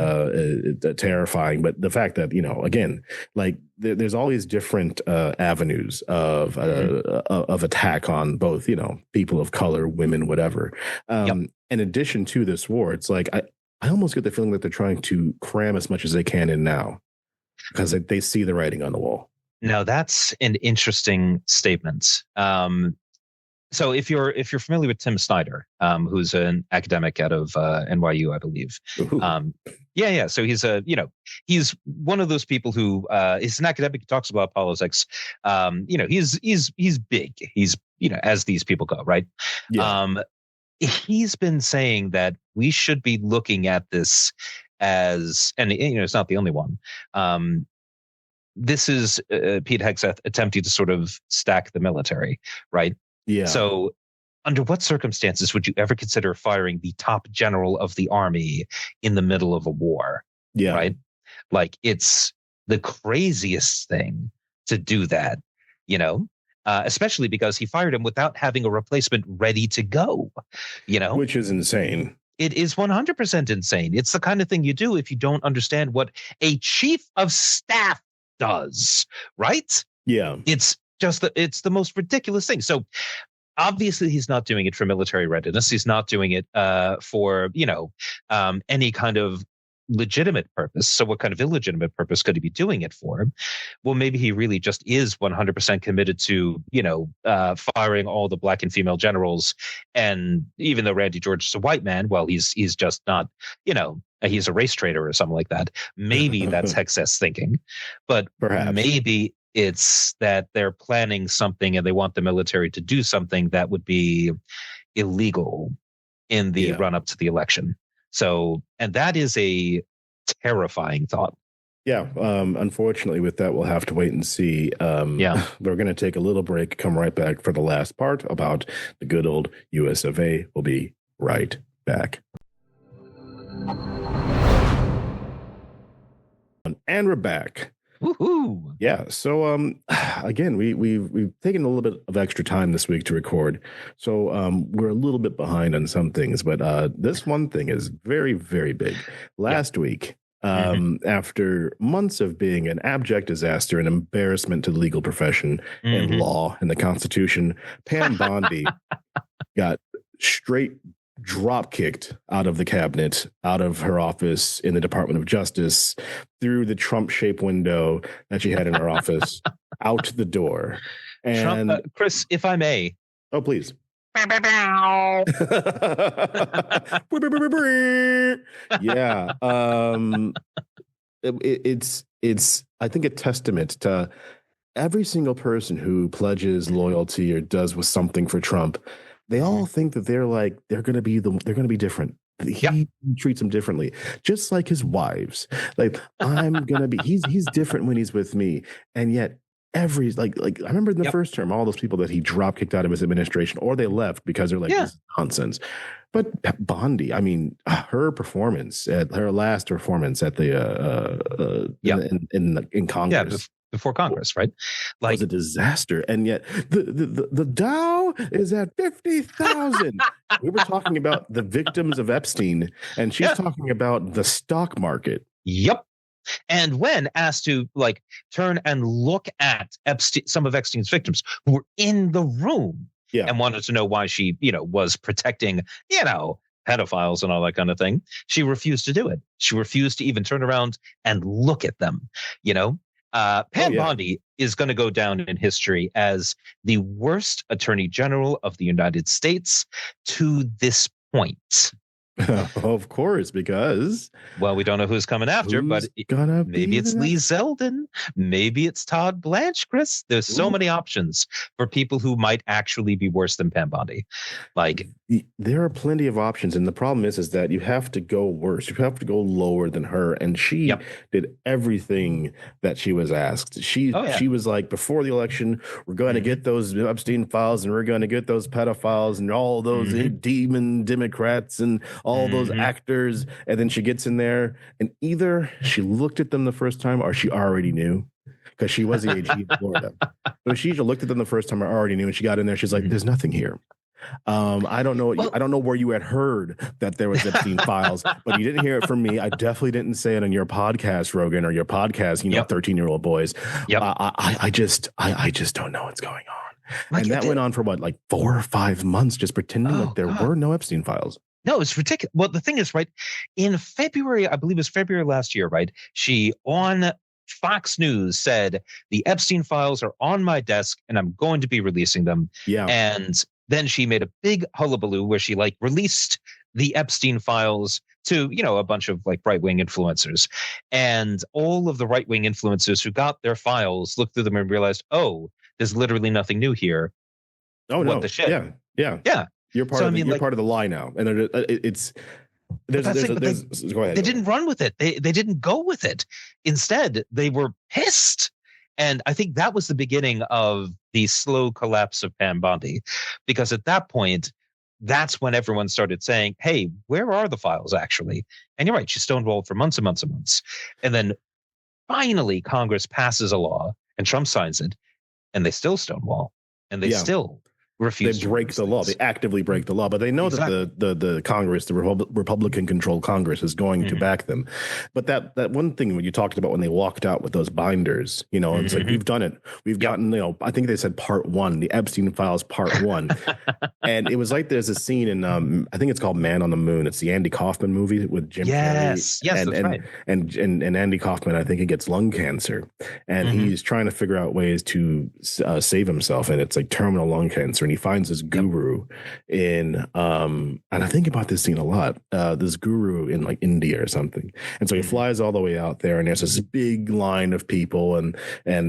terrifying. But the fact that, again, like there's all these different avenues of attack on both, people of color, women, whatever. In addition to this war, it's like I almost get the feeling that they're trying to cram as much as they can in now because they see the writing on the wall. Now, that's an interesting statement. So if you're familiar with Tim Snyder, who's an academic out of NYU, I believe. So he's he's one of those people who is an academic who talks about politics. He's big. He's as these people go, right? Yeah. He's been saying that we should be looking at this as, and it's not the only one. This is Pete Hegseth attempting to sort of stack the military, right? Yeah. So under what circumstances would you ever consider firing the top general of the army in the middle of a war? Yeah. Right. Like, it's the craziest thing to do that, especially because he fired him without having a replacement ready to go, which is insane. It is 100% insane. It's the kind of thing you do if you don't understand what a chief of staff does. Right. Yeah. It's the most ridiculous thing. So obviously he's not doing it for military readiness. He's not doing it for, any kind of legitimate purpose. So what kind of illegitimate purpose could he be doing it for? Well, maybe he really just is 100% committed to, firing all the black and female generals. And even though Randy George is a white man, well, he's just not, he's a race traitor or something like that. Maybe that's Hex's thinking, but perhaps maybe it's that they're planning something and they want the military to do something that would be illegal in the run up to the election. So, and that is a terrifying thought. Yeah. Unfortunately, with that, we'll have to wait and see. We're going to take a little break, come right back for the last part about the good old US of A. We'll be right back. And we're back. Woohoo! Yeah. So again, we've taken a little bit of extra time this week to record, so we're a little bit behind on some things, but this one thing is very, very big. Last week, after months of being an abject disaster, an embarrassment to the legal profession and law and the Constitution, Pam Bondi got straight drop kicked out of the cabinet, out of her office in the Department of Justice, through the Trump-shaped window that she had in her office, out the door. And Trump, Chris, if I may. Oh, please. Yeah. It's I think a testament to every single person who pledges loyalty or does with something for Trump. They all think that they're going to be different. He treats them differently, just like his wives. Like, I'm going to be, he's different when he's with me. And yet I remember in the first term, all those people that he drop kicked out of his administration, or they left because they're like, this is nonsense. But Bondi, I mean, her performance at her last performance at the in Congress. Before Congress, right? Like, was a disaster, and yet the Dow is at 50,000. We were talking about the victims of Epstein, and she's talking about the stock market. Yep. And when asked to turn and look at some of Epstein's victims who were in the room, Yeah. and wanted to know why she, was protecting, pedophiles and all that kind of thing. She refused to do it. She refused to even turn around and look at them, Pam Bondi is going to go down in history as the worst attorney general of the United States to this point. Of course, because well, we don't know who's coming after, but maybe it's Lee Zeldin, maybe it's Todd Blanche, Chris. There's so many options for people who might actually be worse than Pam Bondi. Like, there are plenty of options, and the problem is that you have to go worse. You have to go lower than her, and she did everything that she was asked. She was like, before the election, we're going to get those Epstein files, and we're going to get those pedophiles, and all those demon Democrats, and all those actors. And then she gets in there, and either she looked at them the first time, or she already knew, because she was the AG in Florida. So she looked at them the first time, I already knew, and she got in there. She's like, "There's nothing here." I don't know. I don't know where you had heard that there was Epstein files, but you didn't hear it from me. I definitely didn't say it on your podcast, Rogan, or your podcast. 13-year-old boys. I just don't know what's going on. Like, and that went on for what, like 4 or 5 months, just pretending like there were no Epstein files. No, it's ridiculous. Well, the thing is, right, in February, I believe it was February last year, right, she on Fox News said, the Epstein files are on my desk and I'm going to be releasing them. Yeah. And then she made a big hullabaloo where she released the Epstein files to, a bunch of right-wing influencers. And all of the right-wing influencers who got their files looked through them and realized, oh, there's literally nothing new here. Oh, what no. the shit? Yeah. You're part of you're part of the lie now. And it's go ahead. They didn't run with it. They didn't go with it. Instead, they were pissed. And I think that was the beginning of the slow collapse of Pam Bondi, because at that point, that's when everyone started saying, hey, where are the files actually? And you're right, she stonewalled for months and months and months. And then finally, Congress passes a law and Trump signs it, and they still stonewall, and they still refuse. They break the law. They actively break the law, but they know that the Congress, the Republican-controlled Congress, is going to back them. But that one thing when you talked about when they walked out with those binders, it's like, we've done it. We've gotten, I think they said part 1, the Epstein files part 1, and it was like there's a scene in I think it's called Man on the Moon. It's the Andy Kaufman movie with Jim Carrey. Yes, that's right. And Andy Kaufman, I think he gets lung cancer, and he's trying to figure out ways to save himself, and it's like terminal lung cancer. And he finds this guru in, and I think about this scene a lot, this guru in India or something. And so he flies all the way out there, and there's this big line of people, and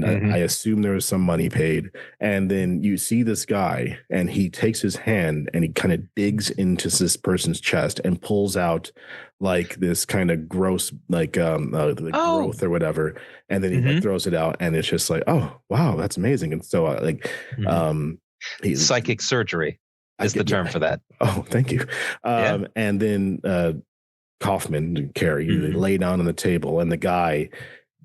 I assume there was some money paid. And then you see this guy, and he takes his hand and he kind of digs into this person's chest and pulls out this kind of gross, growth or whatever. And then he throws it out, and it's just like, oh, wow, that's amazing. And so psychic surgery is the term for that. Oh, thank you. And then Kaufman, Carrie, they lay down on the table, and the guy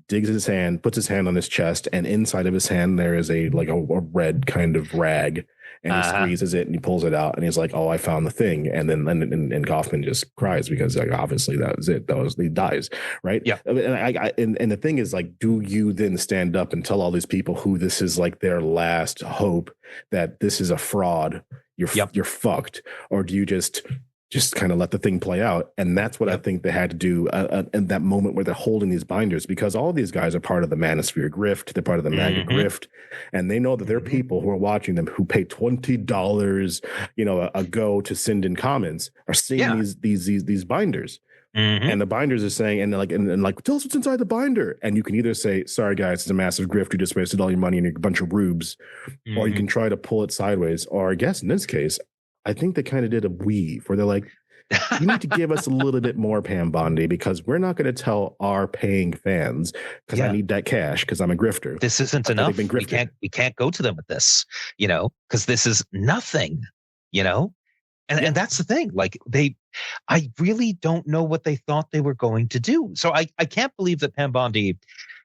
digs his hand, puts his hand on his chest, and inside of his hand there is a red kind of rag, and he squeezes it and he pulls it out, and he's like, "Oh, I found the thing." And then and Kaufman just cries, because obviously that was it. He dies, right? Yeah. And the thing is, do you then stand up and tell all these people who this is their last hope, that this is a fraud? You're fucked, or do you just kind of let the thing play out? And that's what I think they had to do in that moment where they're holding these binders, because all of these guys are part of the Manosphere grift. They're part of the MAGA grift, and they know that there are people who are watching them who pay $20, a go to send in comments, are seeing these binders. And the binders are saying, and tell us what's inside the binder. And you can either say, sorry guys, it's a massive grift, you just wasted all your money and a bunch of rubes, or you can try to pull it sideways. Or I guess in this case, I think they kind of did a weave where they're like, you need to give us a little bit more, Pam Bondi, because we're not going to tell our paying fans, because I need that cash because I'm a grifter. This isn't enough. We can't go to them with this, because this is nothing, And that's the thing. I really don't know what they thought they were going to do. So I can't believe that Pam Bondi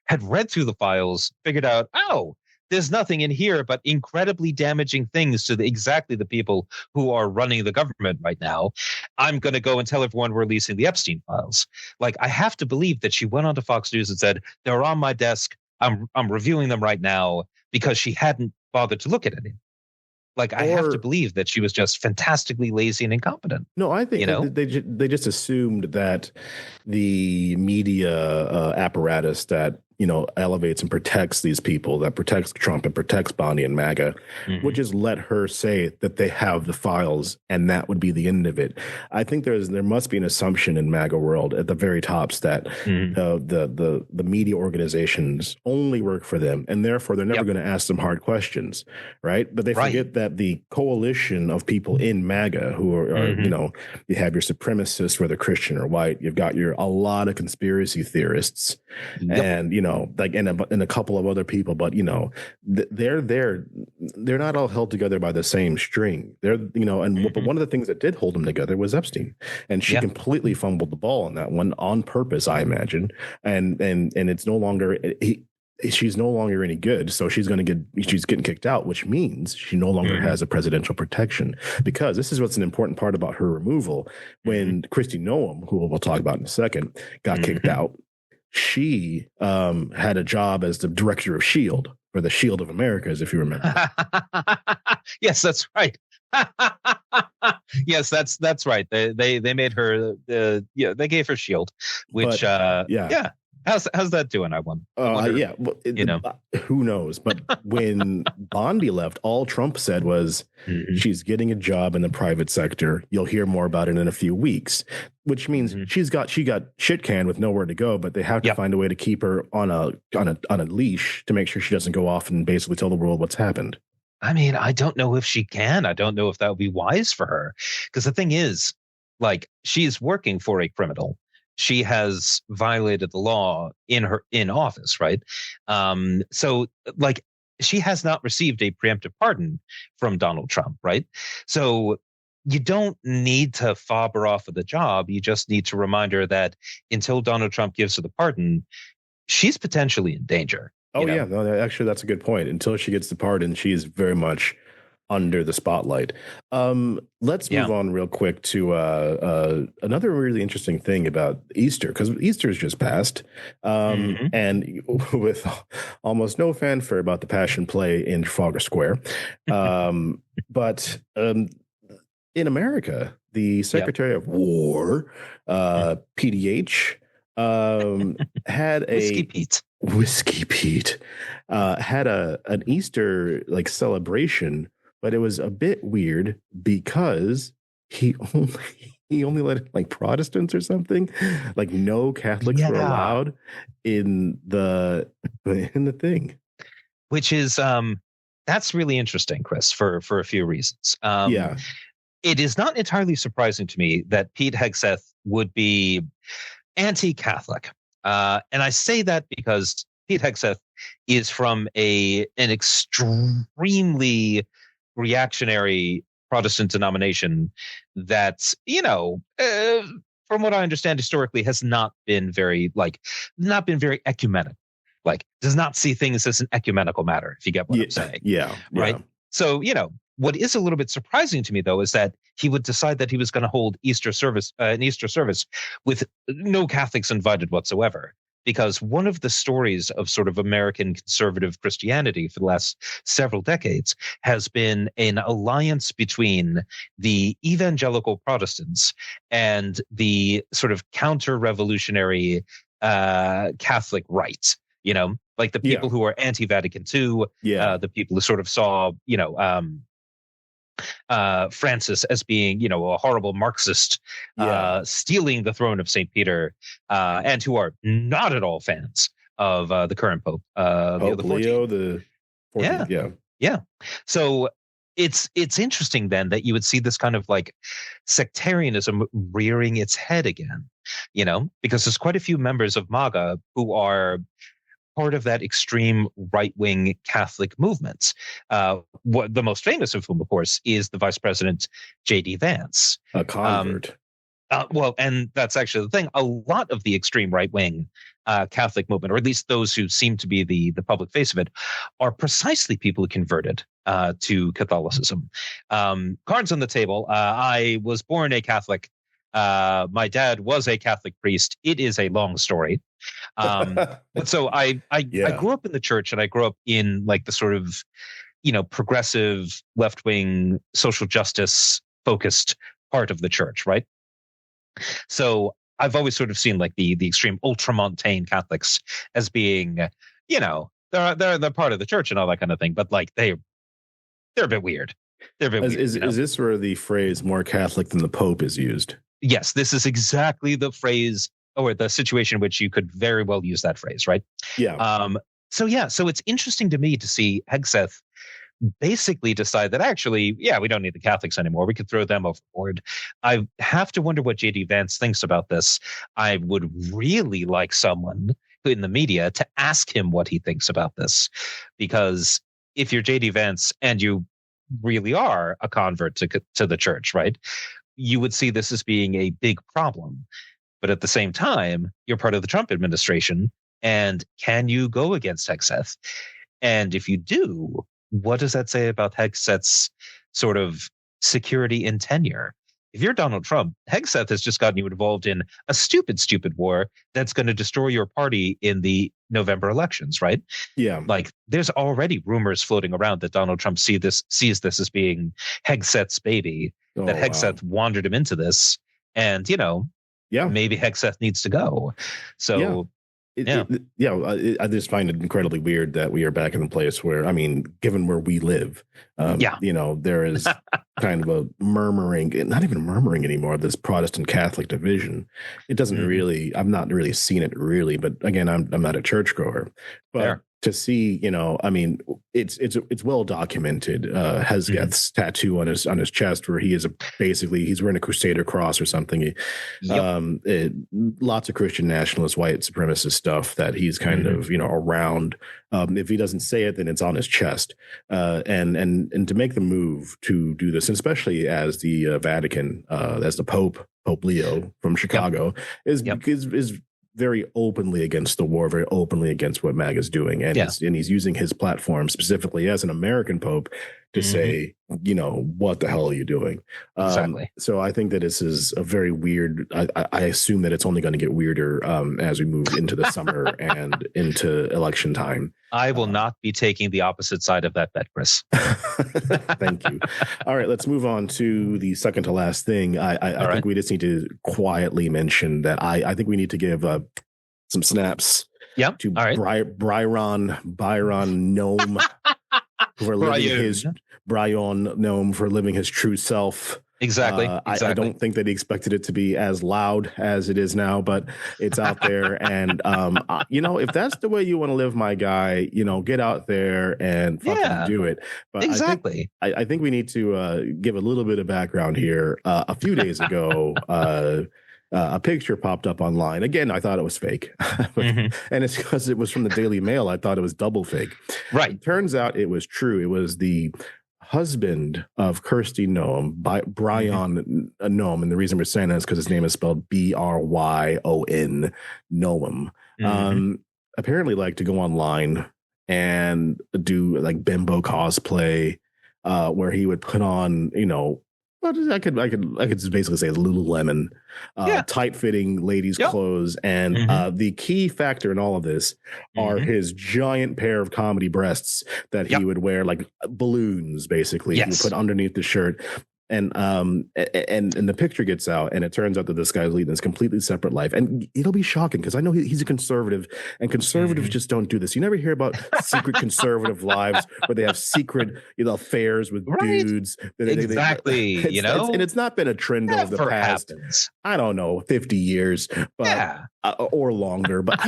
had read through the files, figured out, oh, there's nothing in here but incredibly damaging things to exactly the people who are running the government right now. I'm going to go and tell everyone we're releasing the Epstein files. I have to believe that she went onto Fox News and said, they're on my desk. I'm reviewing them right now, because she hadn't bothered to look at any. Like, I have to Or believe that she was just fantastically lazy and incompetent. no, I think You know? they just assumed that the media apparatus that elevates and protects these people, that protects Trump and protects Bondi and MAGA, would just let her say that they have the files, and that would be the end of it. I think there must be an assumption in MAGA world at the very tops that the media organizations only work for them, and therefore they're never going to ask them hard questions, right? But they forget that the coalition of people in MAGA who are you have your supremacists, whether Christian or white, you've got a lot of conspiracy theorists, and like and a couple of other people, but they're not all held together by the same string. They're but one of the things that did hold them together was Epstein, and she completely fumbled the ball on that one on purpose, I imagine, and it's no longer she's no longer any good, so she's getting kicked out, which means she no longer has a presidential protection, because this is what's an important part about her removal. When Kristi Noem, who we'll talk about in a second, got kicked out, she had a job as the director of SHIELD, or the Shield of Americas, if you remember. Yes, that's right. Yes, that's right. They made her they gave her SHIELD, which how's that doing? I wonder. Well, who knows? But when Bondi left, all Trump said was she's getting a job in the private sector. You'll hear more about it in a few weeks, which means she got shit canned with nowhere to go. But they have to find a way to keep her on a leash to make sure she doesn't go off and basically tell the world what's happened. I mean, I don't know if she can. I don't know if that would be wise for her, because the thing is, like, she's working for a criminal. She has violated the law in office, right? So, like, she has not received a preemptive pardon from Donald Trump, right? So you don't need to fob her off of the job. You just need to remind her that until Donald Trump gives her the pardon, she's potentially in danger. Oh, yeah. No, actually, that's a good point. Until she gets the pardon, she's very much under the spotlight. Let's move on real quick to another really interesting thing about Easter, because Easter's just passed, and with almost no fanfare about the Passion Play in Trafalgar Square. But in America, the Secretary of War, PDH, had Whiskey Pete had an Easter like celebration, but it was a bit weird because he only let like Protestants or something, like no Catholics were allowed in the thing, which is that's really interesting, Chris, for a few reasons. It is not entirely surprising to me that Pete Hesgeth would be anti-Catholic. And I say that because Pete Hesgeth is from an extremely reactionary Protestant denomination that, from what I understand historically, has not been very ecumenical. Like, does not see things as an ecumenical matter, if you get what I'm saying. Right. So, what is a little bit surprising to me, though, is that he would decide that he was going to hold an Easter service with no Catholics invited whatsoever. Because one of the stories of sort of American conservative Christianity for the last several decades has been an alliance between the evangelical Protestants and the sort of counter-revolutionary Catholic right. Like the people who are anti-Vatican II, the people who sort of saw, Francis as being, a horrible Marxist, stealing the throne of St. Peter, and who are not at all fans of the current Pope, Leo the 14th. Yeah. So it's interesting then that you would see this kind of like sectarianism rearing its head again, because there's quite a few members of MAGA who are part of that extreme right-wing Catholic movement. What the most famous of whom, of course, is the Vice President J.D. Vance, a convert. And that's actually the thing. A lot of the extreme right-wing Catholic movement, or at least those who seem to be the public face of it, are precisely people who converted to Catholicism. Cards on the table. I was born a Catholic. My dad was a Catholic priest. It is a long story. But so I grew up in the church, and I grew up in like the sort of progressive, left-wing, social justice focused part of the church, right? So I've always sort of seen like the extreme ultramontane Catholics as being, they're part of the church and all that kind of thing, but like they're a bit weird. They're a bit weird. Is this where the phrase "more Catholic than the Pope" is used? Yes, this is exactly the phrase or the situation in which you could very well use that phrase, right? Yeah. So it's interesting to me to see Hesgeth basically decide that actually, we don't need the Catholics anymore. We could throw them overboard. I have to wonder what J.D. Vance thinks about this. I would really like someone in the media to ask him what he thinks about this, because if you're J.D. Vance and you really are a convert to the church, right, you would see this as being a big problem. But at the same time, you're part of the Trump administration, and can you go against Hesgeth? And if you do, what does that say about Hesgeth's sort of security in tenure? If you're Donald Trump, Hesgeth has just gotten you involved in a stupid war that's going to destroy your party in the November elections, right? Yeah. Like there's already rumors floating around that Donald Trump sees this as being Hesgeth's baby, that Hesgeth wandered him into this, and maybe Hesgeth needs to go. So I just find it incredibly weird that we are back in a place where, I mean, given where we live, there is kind of a murmuring, not even murmuring anymore, this Protestant Catholic division. It doesn't really, I've not really seen it really, but again, I'm not a churchgoer, but Fair. To see, I mean, it's well documented. Hesgeth's tattoo on his chest, where he is he's wearing a Crusader cross or something. Lots of Christian nationalist, white supremacist stuff that he's kind of around. If he doesn't say it, then it's on his chest. And to make the move to do this, and especially as the Vatican, as the Pope Leo from Chicago, is very openly against the war, very openly against what MAGA is doing. And, he's using his platform specifically as an American Pope to say, what the hell are you doing? Exactly. So I think that this is a very weird, I assume that it's only going to get weirder as we move into the summer and into election time. I will not be taking the opposite side of that bet, Chris. Thank you. All right, let's move on to the second to last thing. I think we just need to quietly mention that I think we need to give some snaps to Byron Gnome for living his true self. Exactly. I don't think that he expected it to be as loud as it is now, but it's out there. And, if that's the way you want to live, my guy, get out there and fucking do it. But exactly. I think we need to give a little bit of background here. A few days ago, a picture popped up online. Again, I thought it was fake. And it's because it was from the Daily Mail. I thought it was double fake. Right. It turns out it was true. It was the husband of Kirsty Noem, Brian Noem. And the reason we're saying that is because his name is spelled Bryon, Noem. Apparently like to go online and do like bimbo cosplay, where he would put on, but I could just basically say Lululemon, tight-fitting ladies' clothes, and the key factor in all of this are his giant pair of comedy breasts that he would wear like balloons, basically. He would put underneath the shirt. And the picture gets out, and it turns out that this guy's leading this completely separate life. And it'll be shocking because I know he's a conservative, and conservatives just don't do this. You never hear about secret conservative lives where they have secret, affairs with dudes. Exactly. And it's not been a trend over the past, I don't know, 50 years, but or longer. But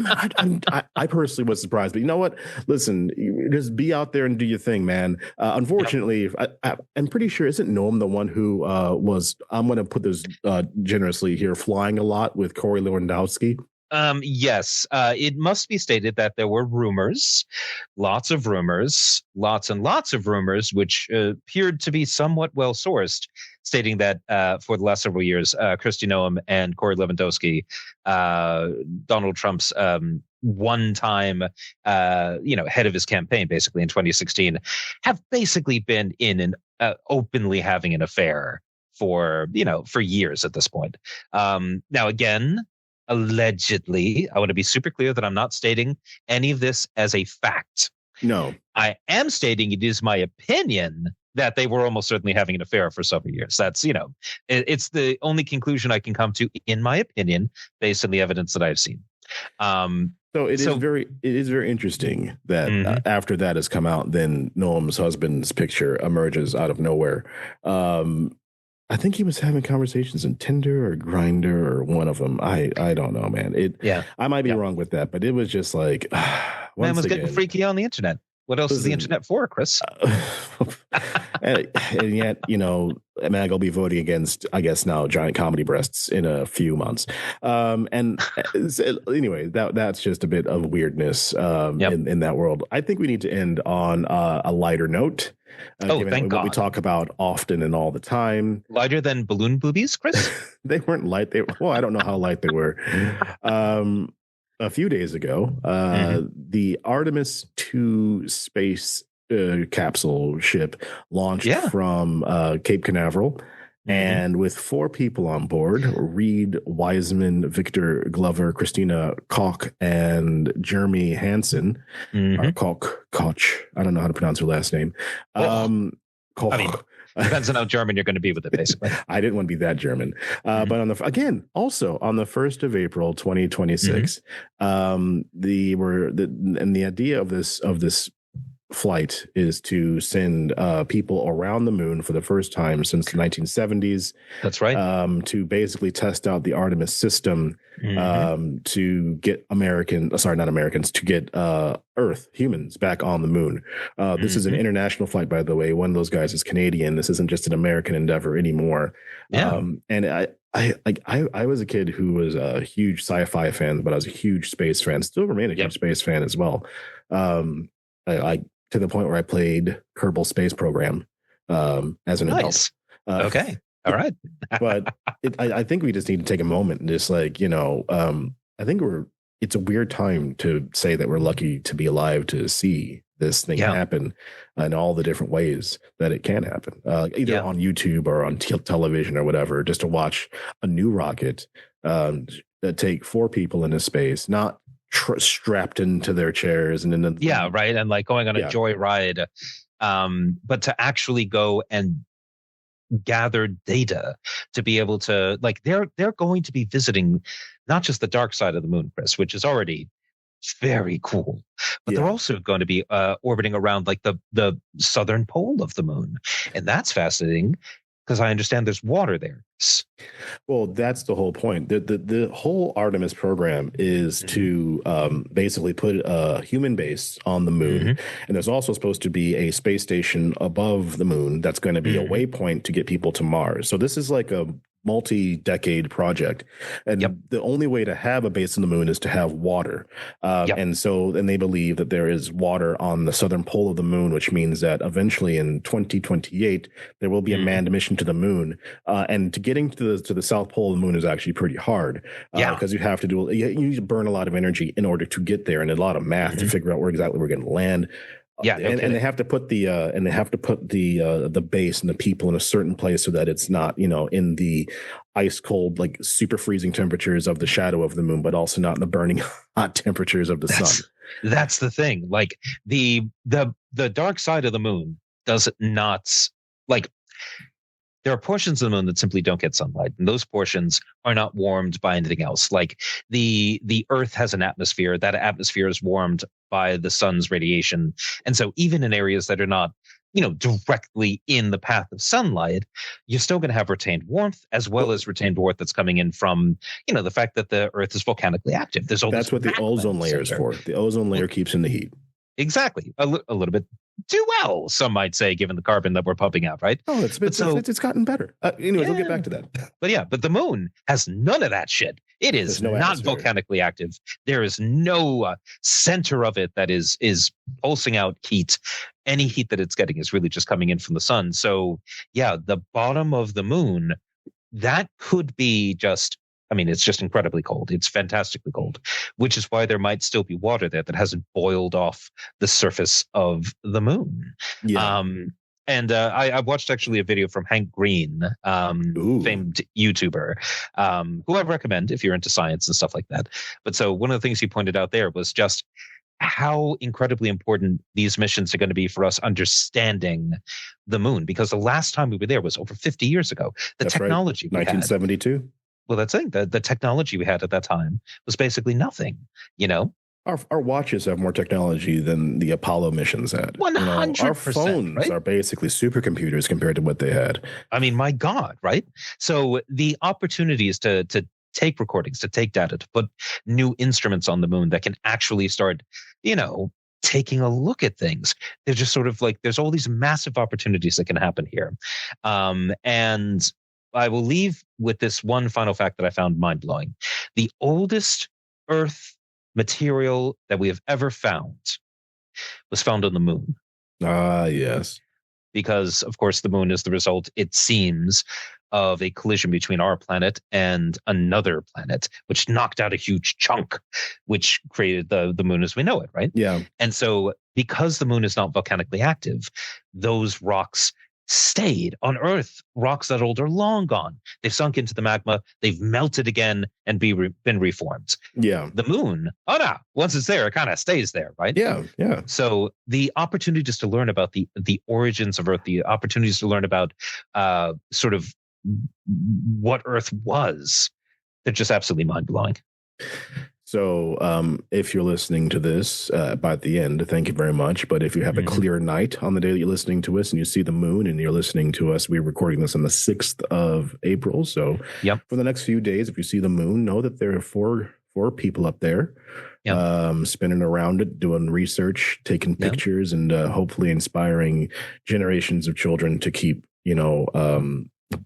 I personally was surprised. But you know what? Listen, just be out there and do your thing, man. Unfortunately, I'm pretty sure, isn't Noam the one who was, I'm going to put this generously here, flying a lot with Corey Lewandowski? Yes. It must be stated that there were rumors, lots and lots of rumors, which appeared to be somewhat well sourced, stating that for the last several years, Kristi Noem and Corey Lewandowski, Donald Trump's one-time, head of his campaign, basically in 2016, have basically been in an openly having an affair for years at this point. Now, again, allegedly, I want to be super clear that I'm not stating any of this as a fact. No. I am stating it is my opinion that they were almost certainly having an affair for several years. That's, it's the only conclusion I can come to, in my opinion, based on the evidence that I've seen. So it is very interesting that after that has come out, then Noam's husband's picture emerges out of nowhere. I think he was having conversations in Tinder or Grinder or one of them. I don't know, man. I might be wrong with that, but it was just like man was getting freaky on the internet. What else is the internet for, Chris? and yet, Mag will be voting against, I guess now, giant comedy breasts in a few months. And anyway, that's just a bit of weirdness in that world. I think we need to end on a lighter note. Thank God. What we talk about often and all the time. Lighter than balloon boobies, Chris? They weren't light. I don't know how light they were. A few days ago, the Artemis II space capsule ship launched from Cape Canaveral, and with 4 people on board: Reed Wiseman, Victor Glover, Christina Koch, and Jeremy Hansen. Koch. I don't know how to pronounce her last name. Koch. I mean, depends on how German you're going to be with it, basically. I didn't want to be that German. But also on the 1st of April, 2026, the idea of this flight is to send people around the moon for the first time since the 1970s. That's right. To basically test out the Artemis system to get to get humans back on the moon. This is an international flight, by the way. One of those guys is Canadian. This isn't just an American endeavor anymore. And I was a kid who was a huge sci-fi fan, but I was a huge space fan. Still remain a huge space fan as well. To the point where I played Kerbal Space Program as an adult. Okay. All right. But I think we just need to take a moment and just I think it's a weird time to say that we're lucky to be alive to see this thing happen in all the different ways that it can happen, either on YouTube or on television or whatever, just to watch a new rocket that take 4 people into space, not strapped into their chairs and and like going on a joy ride, but to actually go and gather data to be able to, like, they're going to be visiting not just the dark side of the moon, Chris, which is already very cool, but they're also going to be orbiting around like the southern pole of the moon, and that's fascinating because I understand there's water there. Well, that's the whole point. The whole Artemis program is to basically put a human base on the moon. And there's also supposed to be a space station above the moon that's going to be a waypoint to get people to Mars. So this is like a multi-decade project. And the only way to have a base on the moon is to have water. And they believe that there is water on the southern pole of the moon, which means that eventually in 2028, there will be a manned mission to the moon. And to getting to the south pole of the moon is actually pretty hard because you have to you burn a lot of energy in order to get there and a lot of math to figure out where exactly we're going to land. And they have to put the base and the people in a certain place so that it's not, in the ice cold, like super freezing temperatures of the shadow of the moon, but also not in the burning hot temperatures of the sun. That's the thing. Like the dark side of the moon does not, like, there are portions of the moon that simply don't get sunlight, and those portions are not warmed by anything else. Like the Earth has an atmosphere. That atmosphere is warmed by the sun's radiation. And so even in areas that are not, directly in the path of sunlight, you're still going to have retained warmth as well as retained warmth that's coming in from, the fact that the Earth is volcanically active. That's what the ozone layer is for. The ozone layer keeps in the heat. Exactly. A little bit too well, some might say, given the carbon that we're pumping out, right? Oh, it's gotten better. Anyways, we'll get back to that. But the moon has none of that shit. It is not volcanically active. There is no center of it that is pulsing out heat. Any heat that it's getting is really just coming in from the sun. So, the bottom of the moon, that could be just, it's just incredibly cold. It's fantastically cold, which is why there might still be water there that hasn't boiled off the surface of the moon. And I watched actually a video from Hank Green, famed YouTuber, who I recommend if you're into science and stuff like that. But so one of the things he pointed out there was just how incredibly important these missions are going to be for us understanding the moon, because the last time we were there was over 50 years ago. The That's technology right. we had, 1972. well, that's the thing. The technology we had at that time was basically nothing, you know? Our watches have more technology than the Apollo missions had. 100%, our phones right? are basically supercomputers compared to what they had. I mean, my God, right? So the opportunities to take recordings, to take data, to put new instruments on the moon that can actually start, taking a look at things. They're just sort of like, there's all these massive opportunities that can happen here. And I will leave with this one final fact that I found mind-blowing. The oldest Earth material that we have ever found was found on the moon. Ah, yes. Because, of course, the moon is the result, it seems, of a collision between our planet and another planet, which knocked out a huge chunk, which created the moon as we know it, right? Yeah. And so because the moon is not volcanically active, those rocks stayed on Earth. Rocks that old are long gone. They've sunk into the magma. They've melted again and been reformed. Yeah. The moon, oh no, once it's there, it kind of stays there, right? Yeah. Yeah. So the opportunities to learn about the origins of Earth, the opportunities to learn about sort of what Earth was, they're just absolutely mind-blowing. So if you're listening to this by the end, thank you very much. But if you have a clear night on the day that you're listening to us and you see the moon and you're listening to us, we're recording this on the 6th of April. So for the next few days, if you see the moon, know that there are four people up there spinning around it, doing research, taking pictures, and hopefully inspiring generations of children to keep,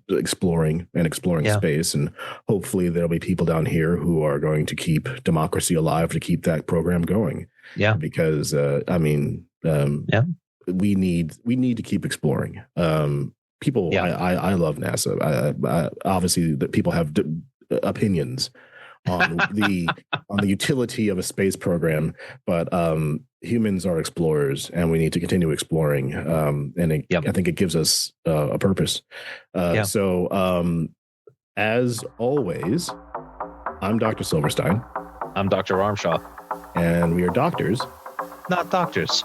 exploring space. And hopefully there'll be people down here who are going to keep democracy alive, to keep that program going. Yeah. Because we need to keep exploring. People, I love NASA. I obviously that people have opinions on the utility of a space program, but humans are explorers, and we need to continue exploring. I think it gives us a purpose. So, as always, I'm Dr. Silverstein. I'm Dr. Armshaw. And we are doctors, not doctors.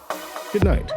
Good night.